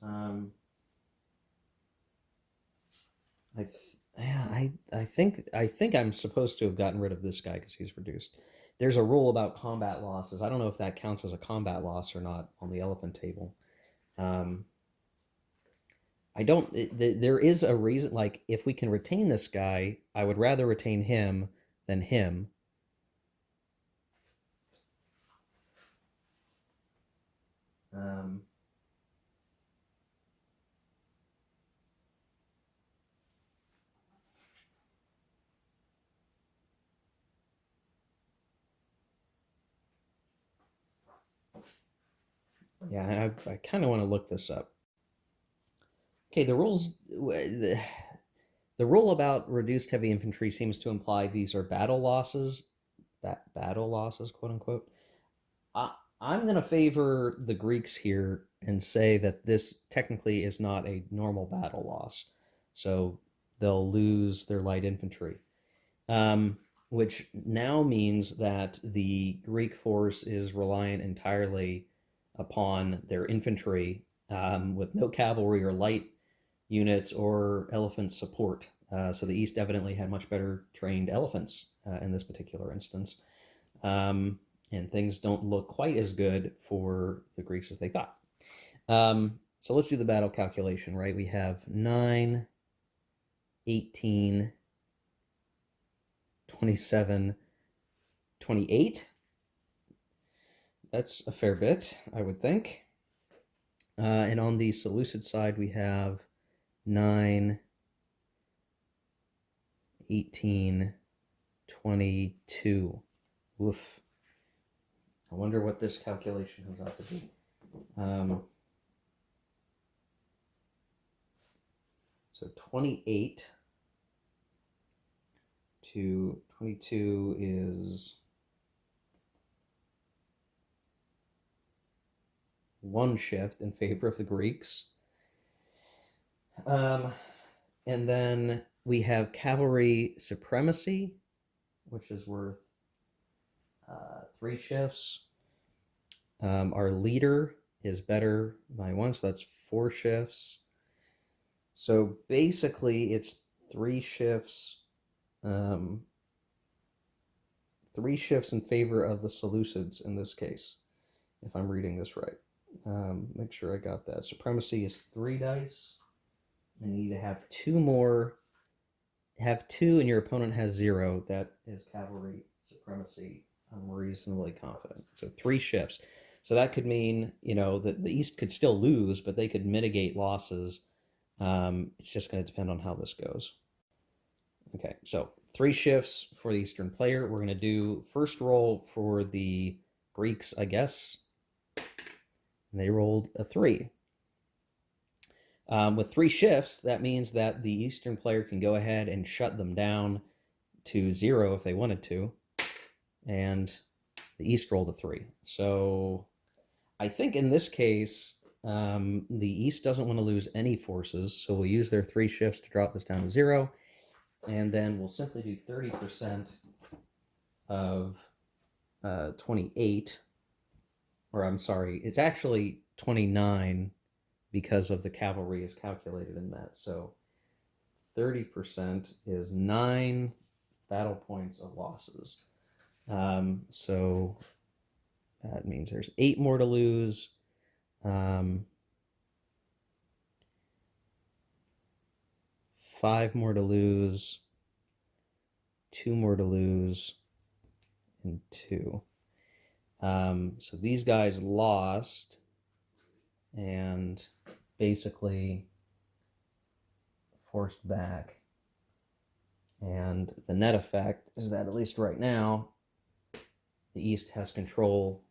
I think I'm supposed to have gotten rid of this guy because he's reduced. There's a rule about combat losses. I don't know if that counts as a combat loss or not on the elephant table. I don't. There is a reason. Like, if we can retain this guy, I would rather retain him than him. Um, yeah, I kind of want to look this up. Okay, the rules. The rule about reduced heavy infantry seems to imply these are battle losses, battle losses, quote unquote. I'm going to favor the Greeks here and say that this technically is not a normal battle loss. So they'll lose their light infantry, which now means that the Greek force is reliant entirely upon their infantry, with no cavalry or light units or elephant support. So the East evidently had much better trained elephants in this particular instance. And things don't look quite as good for the Greeks as they thought. So let's do the battle calculation, right? We have 9, 18, 27, 28. That's a fair bit, I would think. And on the Seleucid side, we have 9, 18, 22. Oof. I wonder what this calculation comes out to be. So 28 to 22 is 1 shift in favor of the Greeks. And then we have Cavalry Supremacy, which is worth 3 shifts. Our leader is better by 1, so that's 4 shifts. So basically, it's 3 shifts. 3 shifts in favor of the Seleucids in this case, if I'm reading this right. Make sure I got that. Supremacy is 3 dice. I need to have 2 more. Have 2 and your opponent has 0. That is Cavalry Supremacy. I'm reasonably confident. So 3 shifts. So that could mean, that the East could still lose, but they could mitigate losses. It's just going to depend on how this goes. Okay, so 3 shifts for the Eastern player. We're going to do first roll for the Greeks, I guess. And they rolled a 3. With 3 shifts, that means that the Eastern player can go ahead and shut them down to 0 if they wanted to. And the East rolled a 3. So I think in this case, the East doesn't want to lose any forces, so we'll use their 3 shifts to drop this down to 0. And then we'll simply do 30% of 28. Or I'm sorry, it's actually 29 because of the cavalry is calculated in that. So 30% is 9 battle points of losses. So that means there's 8 more to lose. 5 more to lose. 2 more to lose. And 2. So these guys lost and basically forced back. And the net effect is that, at least right now, the East has control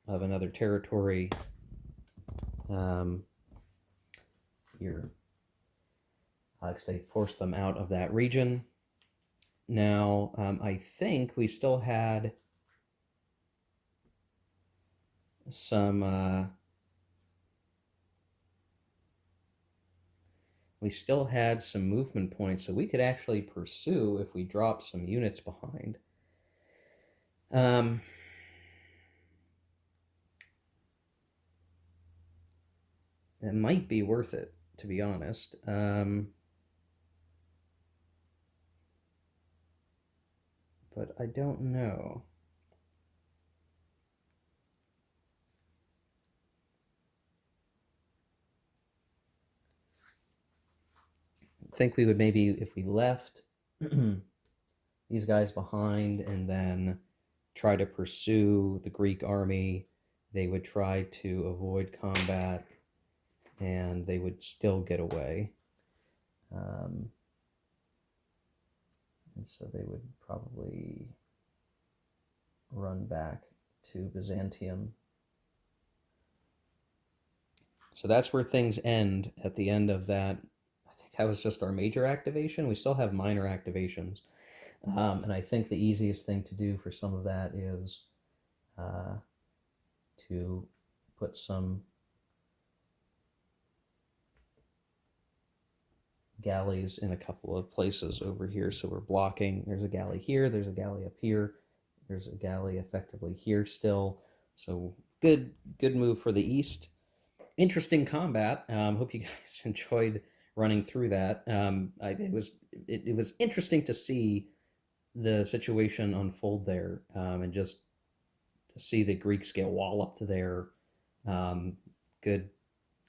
of another territory here, because they forced them out of that region. Now, I think we still had some movement points, so we could actually pursue if we drop some units behind. It might be worth it, to be honest. But I don't know. I think we would maybe, if we left these guys behind and then try to pursue the Greek army, they would try to avoid combat and they would still get away. And so they would probably run back to Byzantium. So that's where things end at the end of that. I think that was just our major activation. We still have minor activations. And I think the easiest thing to do for some of that is to put some galleys in a couple of places over here. So we're blocking. There's a galley here. There's a galley up here. There's a galley effectively here still. So good move for the East. Interesting combat. Hope you guys enjoyed running through that. It was interesting to see the situation unfold there, and just to see the Greeks get walloped there. Good,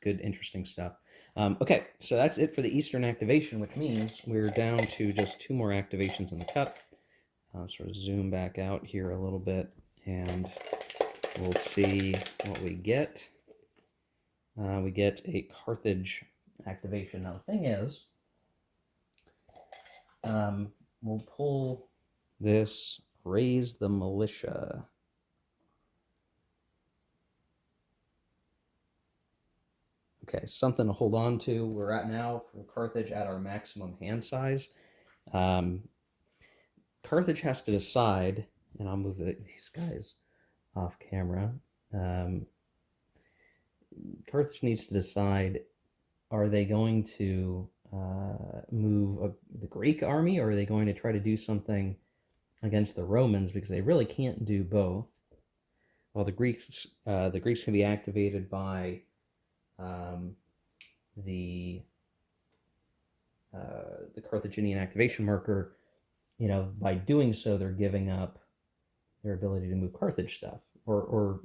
interesting stuff. Okay, so that's it for the Eastern activation, which means we're down to just 2 more activations in the cup. Sort of zoom back out here a little bit, and we'll see what we get. We get a Carthage activation. Now, the thing is, we'll pull this Raise the Militia. Okay, something to hold on to. We're at now, for Carthage, at our maximum hand size. Carthage has to decide, and I'll move these guys off camera. Carthage needs to decide, are they going to move the Greek army, or are they going to try to do something against the Romans, because they really can't do both. Well, the Greeks can be activated by the Carthaginian activation marker. By doing so, they're giving up their ability to move Carthage stuff, or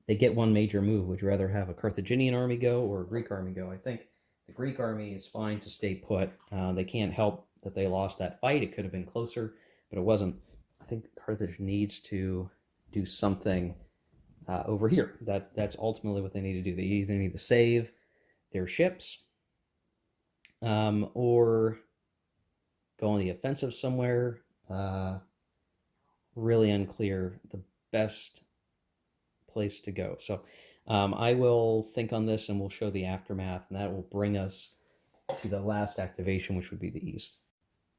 they get one major move. Would you rather have a Carthaginian army go or a Greek army go? I think the Greek army is fine to stay put. They can't help that they lost that fight. It could have been closer, but it wasn't. I think Carthage needs to do something over here. That's ultimately what they need to do. They either need to save their ships, or go on the offensive somewhere. Really unclear the best place to go. So I will think on this and we'll show the aftermath, and that will bring us to the last activation, which would be the east.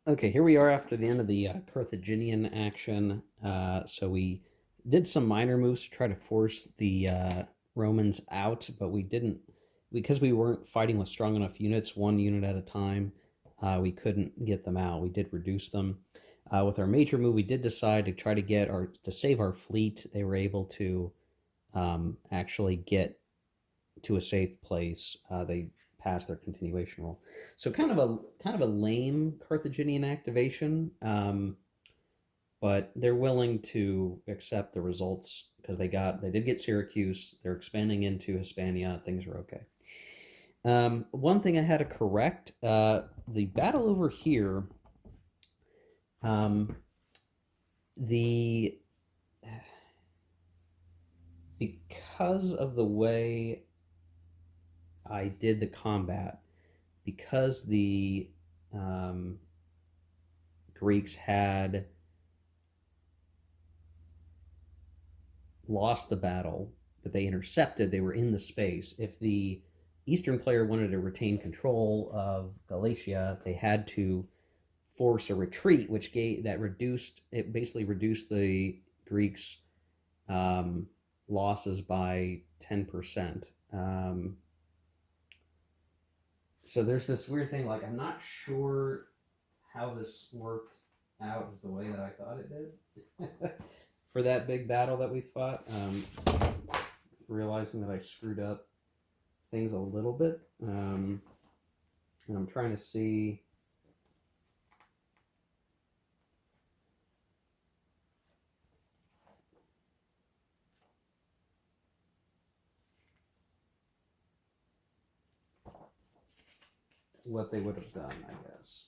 Okay, here we are after the end of the Carthaginian action. So we did some minor moves to try to force the Romans out, but we didn't, because we weren't fighting with strong enough units, one unit at a time. We couldn't get them out. We did reduce them. With our major move, we did decide to try to save our fleet. They were able to actually get to a safe place. They passed their continuation roll. So kind of a lame Carthaginian activation, but they're willing to accept the results because they did get Syracuse. They're expanding into Hispania. Things are okay. One thing I had to correct: the battle over here. The Because of the way I did the combat, because the Greeks had lost the battle, but they intercepted, they were in the space. If the Eastern player wanted to retain control of Galatia, they had to force a retreat, which basically reduced the Greeks' losses by 10%. So there's this weird thing, like, I'm not sure how this worked out as the way that I thought it did for that big battle that we fought. Realizing that I screwed up things a little bit. And I'm trying to see. What they would have done, I guess.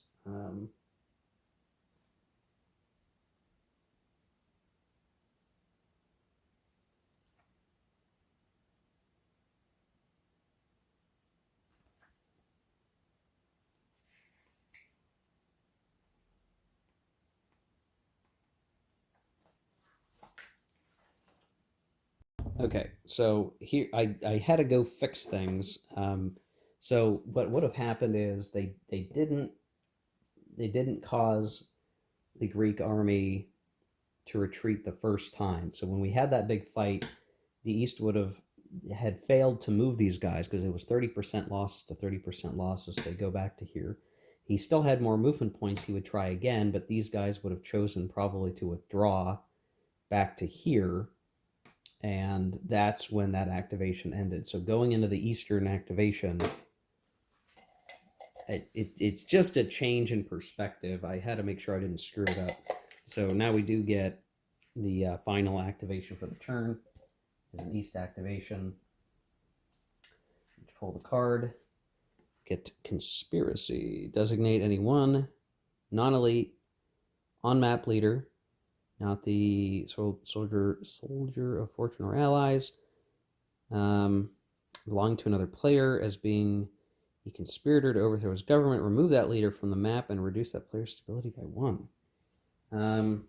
Okay, so here I had to go fix things. So what would have happened is they didn't cause the Greek army to retreat the first time. So when we had that big fight, the East would have had failed to move these guys because it was 30% losses to 30% losses. They go back to here. He still had more movement points. He would try again, but these guys would have chosen probably to withdraw back to here, and that's when that activation ended. So going into the Eastern activation, it's just a change in perspective. I had to make sure I didn't screw it up. So now we do get the final activation for the turn is an East activation. Pull the card. Get Conspiracy. Designate any one non-elite on-map leader, not the soldier of fortune or allies, belonging to another player as being a conspirator to overthrow his government. Remove that leader from the map and reduce that player's stability by 1.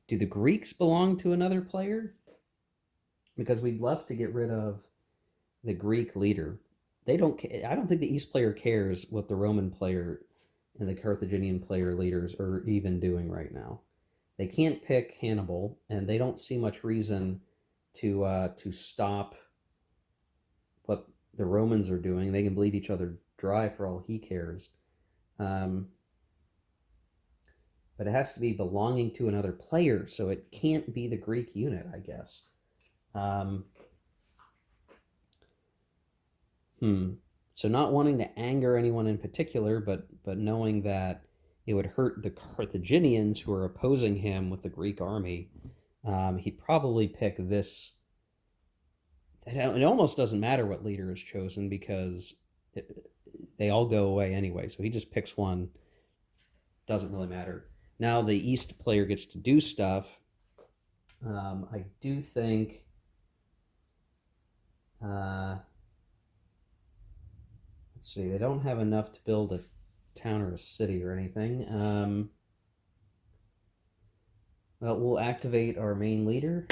Do the Greeks belong to another player? Because we'd love to get rid of the Greek leader. I don't think the East player cares what the Roman player and the Carthaginian player leaders are even doing right now. They can't pick Hannibal, and they don't see much reason to stop what the Romans are doing. They can bleed each other dry for all he cares. But it has to be belonging to another player, so it can't be the Greek unit, I guess. So not wanting to anger anyone in particular, but knowing that it would hurt the Carthaginians who are opposing him with the Greek army. He'd probably pick this. It almost doesn't matter what leader is chosen because they all go away anyway. So he just picks one. Doesn't really matter. Now the East player gets to do stuff. I do think let's see, they don't have enough to build a town or a city or anything. Well, we'll activate our main leader.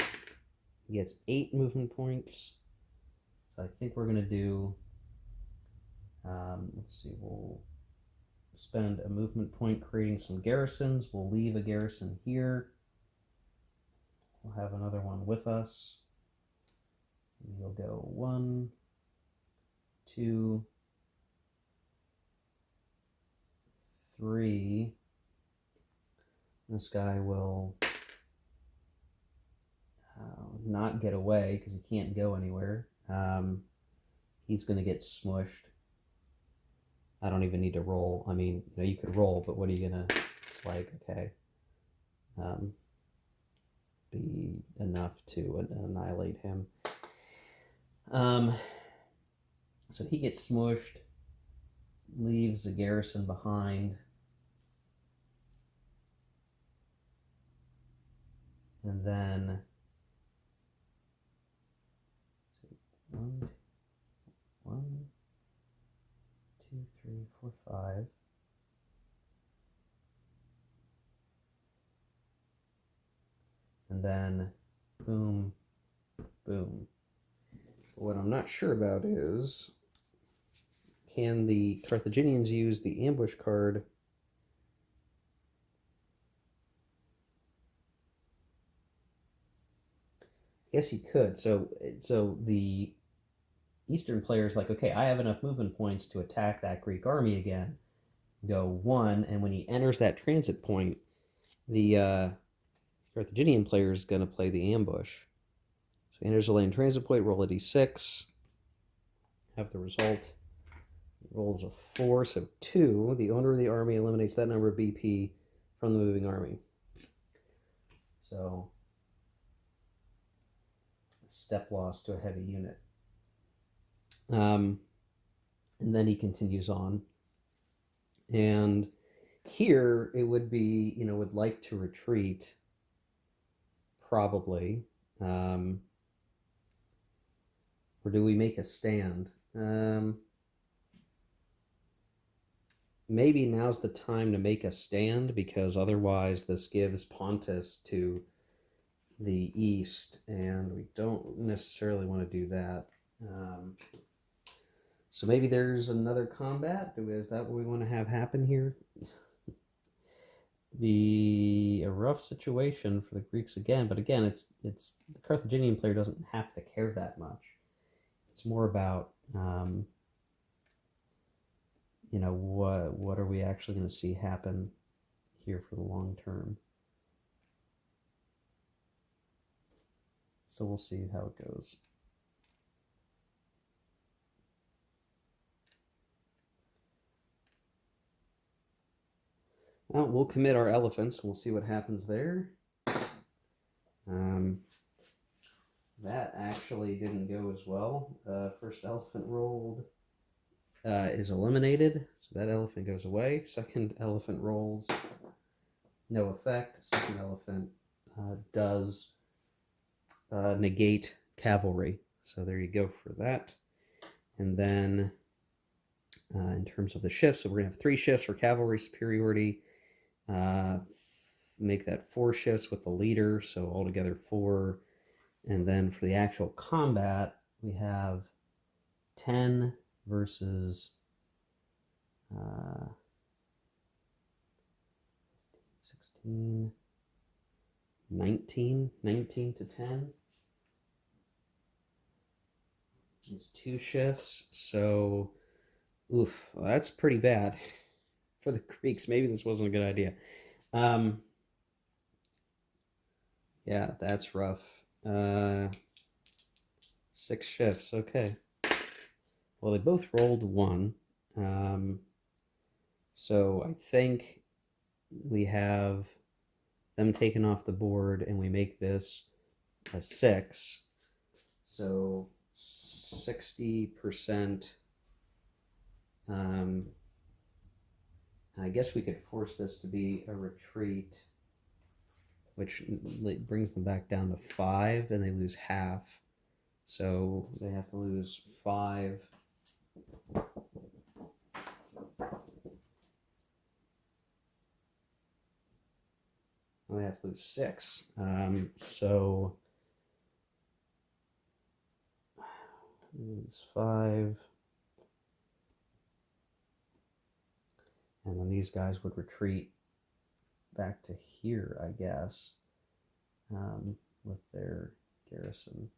He gets 8 movement points. So I think we're going to do, let's see, we'll spend a movement point creating some garrisons. We'll leave a garrison here. We'll have another one with us. We'll go 1, 2, 3. This guy will not get away because he can't go anywhere. He's going to get smushed. I don't even need to roll. I mean, you could roll, but what are you going to... It's like, okay. Be enough to annihilate him. So he gets smushed, leaves a garrison behind, and then 1, 2, 3, 4, 5. And then boom, boom. What I'm not sure about is, can the Carthaginians use the ambush card? Yes, he could. So the Eastern player is like, okay, I have enough movement points to attack that Greek army again. Go 1, and when he enters that transit point, the Carthaginian player is going to play the ambush. So he enters the lane transit point, roll a d6, have the result. Rolls a 4, so 2. The owner of the army eliminates that number of BP from the moving army. So, step loss to a heavy unit. And then he continues on. And here it would be, would like to retreat, probably. Or do we make a stand? Maybe now's the time to make a stand, because otherwise this gives Pontus to the east, and we don't necessarily want to do that. So maybe there's another combat. Is that what we want to have happen here? Be a rough situation for the Greeks again, but again, it's the Carthaginian player doesn't have to care that much. It's more about what are we actually going to see happen here for the long term. So we'll see how it goes. Well, we'll commit our elephants. We'll see what happens there. That actually didn't go as well. First elephant rolled is eliminated, so that elephant goes away. Second elephant rolls, no effect. Second elephant does negate cavalry. So there you go for that. And then in terms of the shifts, so we're going to have 3 shifts for cavalry superiority. Make that 4 shifts with the leader, so altogether 4. And then for the actual combat, we have 10 versus 16, 19 to 10. It's 2 shifts, so oof, well, that's pretty bad for the Greeks. Maybe this wasn't a good idea. Yeah, that's rough. 6 shifts, okay. Well, they both rolled 1. So I think we have them taken off the board, and we make this a 6. So 60%. I guess we could force this to be a retreat, which brings them back down to 5, and they lose half. So they have to lose 5. They have to lose 6. So lose 5. And then these guys would retreat back to here, I guess, with their garrison.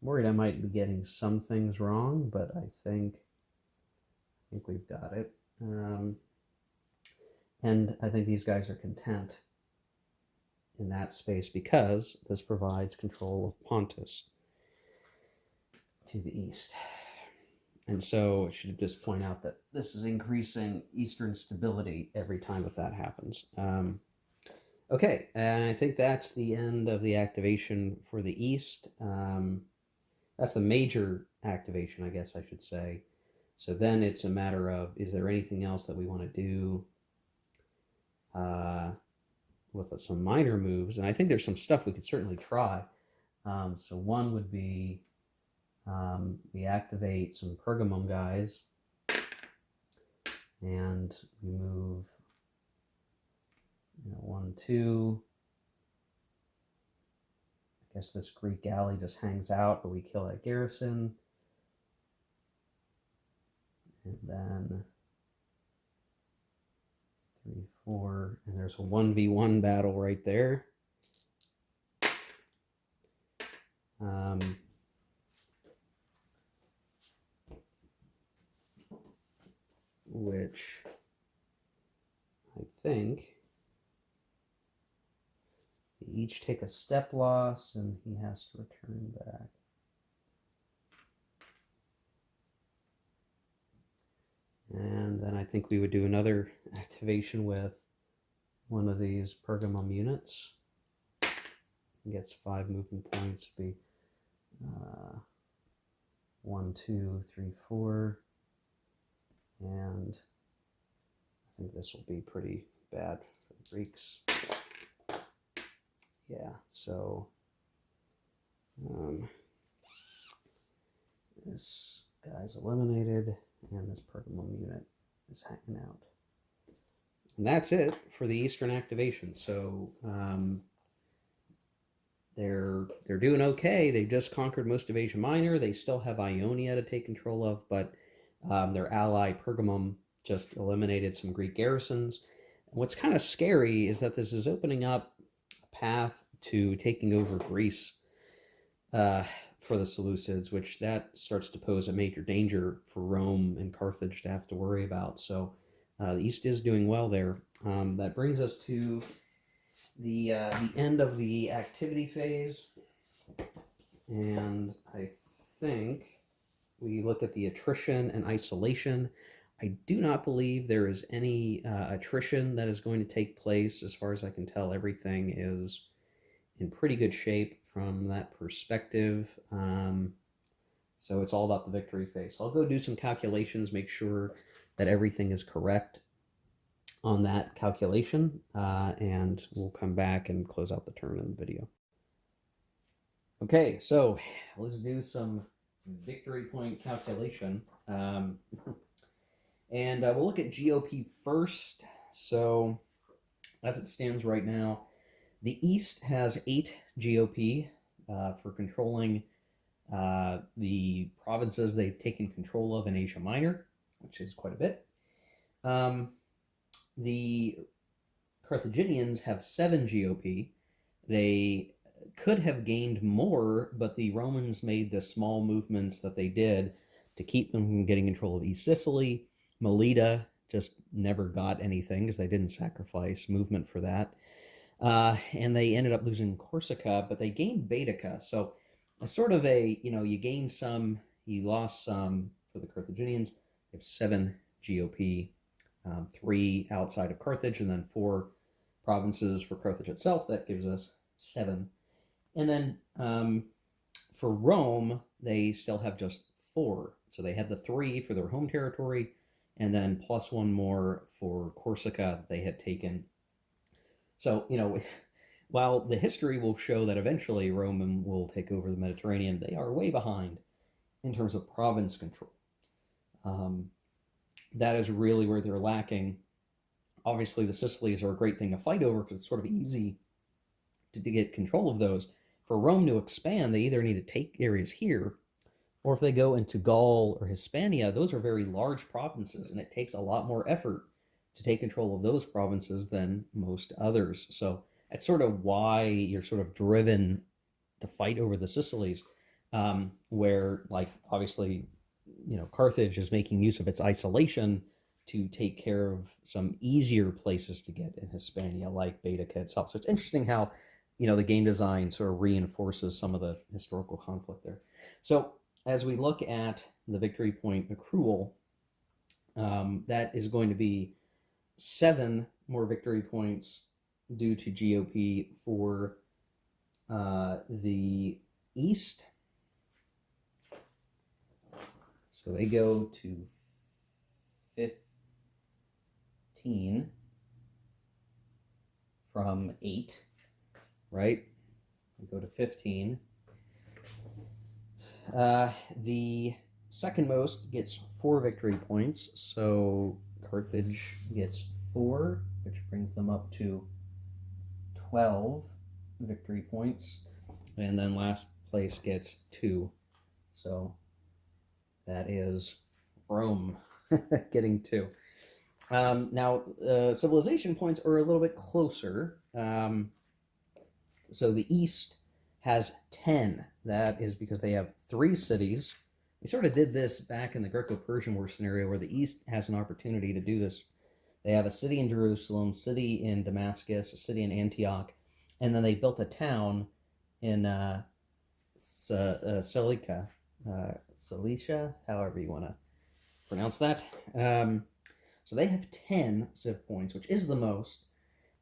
I'm worried I might be getting some things wrong, but I think we've got it. And I think these guys are content in that space because this provides control of Pontus to the east. And so I should just point out that this is increasing eastern stability every time that happens. Okay, and I think that's the end of the activation for the east. That's a major activation, I guess I should say. So then it's a matter of, is there anything else that we want to do with some minor moves? And I think there's some stuff we could certainly try. So one would be we activate some Pergamum guys, and we move 1, 2. I guess this Greek galley just hangs out, but we kill that garrison. And then 3, 4, and there's a 1v1 battle right there. Which I think they each take a step loss, and he has to return back. And then I think we would do another activation with one of these Pergamum units. It gets 5 movement points. Be 1, 2, 3, 4. And I think this will be pretty bad for the Greeks. Yeah, so this guy's eliminated, and this Pergamum unit is hanging out. And that's it for the Eastern activation. So they're doing okay. They've just conquered most of Asia Minor. They still have Ionia to take control of, but their ally Pergamum just eliminated some Greek garrisons. And what's kind of scary is that this is opening up a path to taking over Greece for the Seleucids, which that starts to pose a major danger for Rome and Carthage to have to worry about. So the East is doing well there. That brings us to the end of the activity phase, and I think we look at the attrition and isolation. I do not believe there is any attrition that is going to take place. As far as I can tell, everything is in pretty good shape from that perspective. So it's all about the victory phase. So I'll go do some calculations, make sure that everything is correct on that calculation, and we'll come back and close out the turn in the video. Okay, so let's do some victory point calculation. And we'll look at GOP first. So as it stands right now, the East has 8 GOP for controlling the provinces they've taken control of in Asia Minor, which is quite a bit. The Carthaginians have 7 GOP. They could have gained more, but the Romans made the small movements that they did to keep them from getting control of East Sicily. Melita just never got anything because they didn't sacrifice movement for that. And they ended up losing Corsica, but they gained Baetica. So a sort of a, you gain some, you lost some for the Carthaginians. They have 7 GOP. 3 outside of Carthage, and then 4 provinces for Carthage itself. That gives us 7. And then for Rome, they still have just 4. So they had the 3 for their home territory, and then plus 1 more for Corsica that they had taken. So, while the history will show that eventually Rome will take over the Mediterranean, they are way behind in terms of province control. That is really where they're lacking. Obviously, the Sicilies are a great thing to fight over because it's sort of easy to get control of those. For Rome to expand, they either need to take areas here, or if they go into Gaul or Hispania, those are very large provinces, and it takes a lot more effort to take control of those provinces than most others. So that's sort of why you're sort of driven to fight over the Sicilies, where, like, obviously, Carthage is making use of its isolation to take care of some easier places to get in Hispania, like Baetica itself. So it's interesting how, the game design sort of reinforces some of the historical conflict there. So as we look at the victory point accrual, that is going to be 7 more victory points due to GOP for the East. So they go to 15 from 8, right? We go to 15. The second most gets 4 victory points, so Carthage gets 4, which brings them up to 12 victory points, and then last place gets 2. So that is Rome getting 2. Now, civilization points are a little bit closer. So the East has 10. That is because they have 3 cities. We sort of did this back in the Greco-Persian War scenario where the East has an opportunity to do this. They have a city in Jerusalem, city in Damascus, a city in Antioch, and then they built a town in Cilicia, however you want to pronounce that. So they have 10 civ points, which is the most.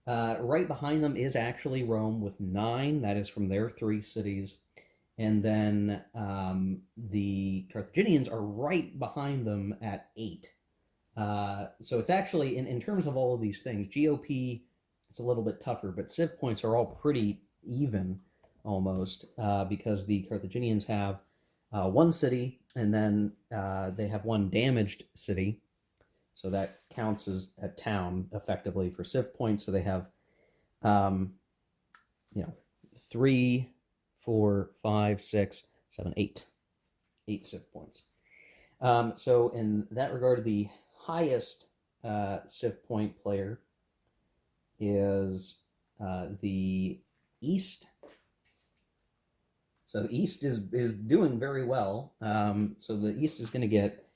Right behind them is actually Rome with 9. That is from their 3 cities. And then the Carthaginians are right behind them at 8. So it's actually, in terms of all of these things, GOP, it's a little bit tougher, but civ points are all pretty even almost, because the Carthaginians have 1 city, and then they have 1 damaged city. So that counts as a town effectively for civ points. So they have, 3, 4, 5, 6, 7, 8 civ points. So in that regard, the highest civ point player is the East. So the East is doing very well. So the East is going to get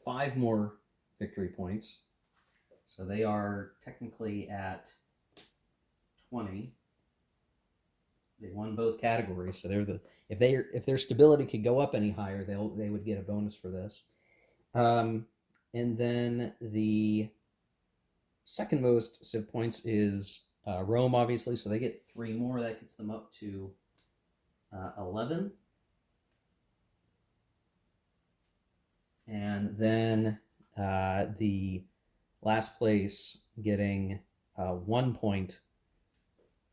5 more victory points. So they are technically at 20. They won both categories, so they're if their stability could go up any higher, they would get a bonus for this. And then the second most civ points is Rome, obviously, so they get 3 more. That gets them up to 11. And then the last place getting 1 point.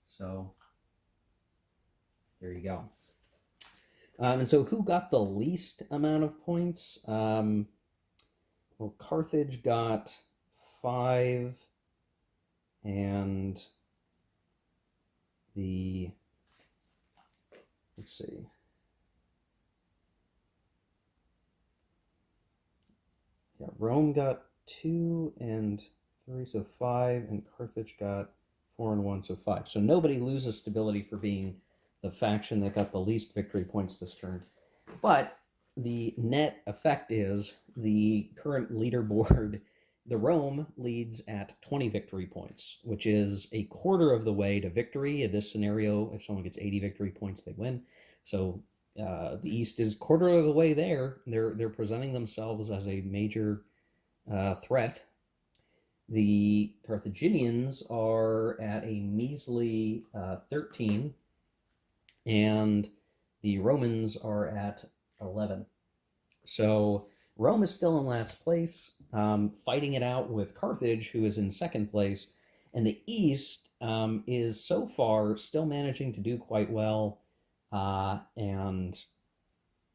So there you go. And so who got the least amount of points? Well, Carthage got 5, and let's see. Yeah, Rome got 2 and 3, so 5, and Carthage got 4 and 1, so 5. So nobody loses stability for being the faction that got the least victory points this turn. But the net effect is the current leaderboard, the Rome leads at 20 victory points, which is a quarter of the way to victory. In this scenario, if someone gets 80 victory points, they win. So the East is quarter of the way there. They're presenting themselves as a major threat. The Carthaginians are at a measly 13, and the Romans are at 11. So Rome is still in last place, fighting it out with Carthage, who is in second place. And the East is so far still managing to do quite well and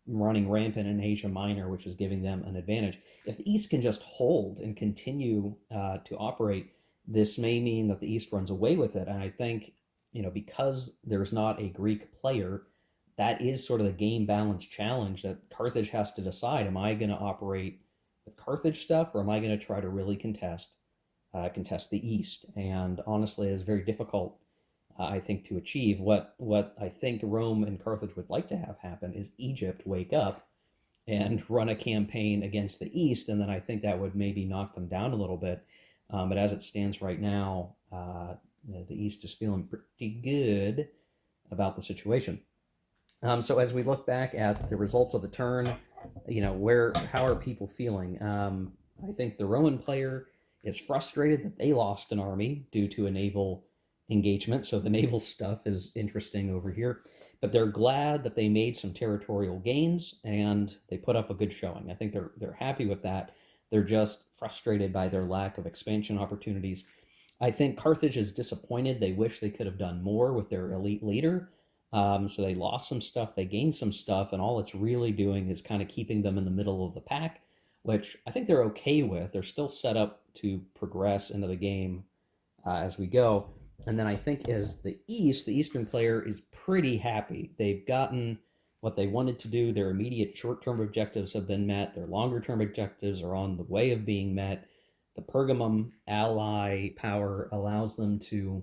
running rampant in Asia Minor, which is giving them an advantage. If the East can just hold and continue to operate, this may mean that the East runs away with it. And I think, because there's not a Greek player, that is sort of the game balance challenge that Carthage has to decide. Am I going to operate with Carthage stuff, or am I going to try to really contest the East? And honestly, it's very difficult, I think, to achieve. What I think Rome and Carthage would like to have happen is Egypt wake up and run a campaign against the East, and then I think that would maybe knock them down a little bit. But as it stands right now, the East is feeling pretty good about the situation. So as we look back at the results of the turn, how are people feeling? I think the Roman player is frustrated that they lost an army due to a naval engagement. So the naval stuff is interesting over here, but they're glad that they made some territorial gains and they put up a good showing. I think they're happy with that. They're just frustrated by their lack of expansion opportunities. I think Carthage is disappointed. They wish they could have done more with their elite leader. So they lost some stuff, they gained some stuff, and all it's really doing is kind of keeping them in the middle of the pack, which I think they're okay with. They're still set up to progress into the game as we go. And then I think as the Eastern player is pretty happy. They've gotten what they wanted to do. Their immediate short-term objectives have been met. Their longer-term objectives are on the way of being met. The Pergamum ally power allows them to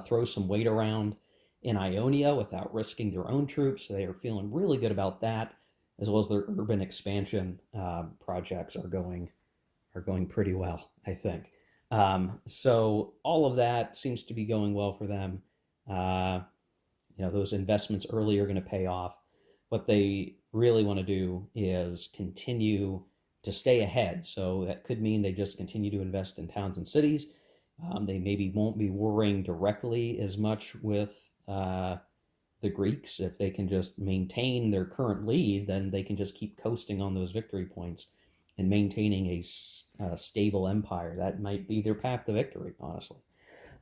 throw some weight around in Ionia without risking their own troops. So they are feeling really good about that, as well as their urban expansion projects are going pretty well, I think. So all of that seems to be going well for them. Uh, those investments early are going to pay off. What they really want to do is continue to stay ahead. So that could mean they just continue to invest in towns and cities. They maybe won't be warring directly as much with the Greeks. If they can just maintain their current lead, then they can just keep coasting on those victory points and maintaining a stable empire. That might be their path to victory, honestly.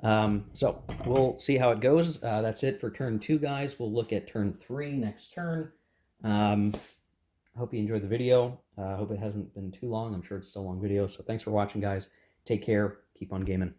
So we'll see how it goes. That's it for turn 2, guys. We'll look at turn 3 next turn. Hope you enjoyed the video. Hope it hasn't been too long. I'm sure it's still a long video. So thanks for watching, guys. Take care. Keep on gaming.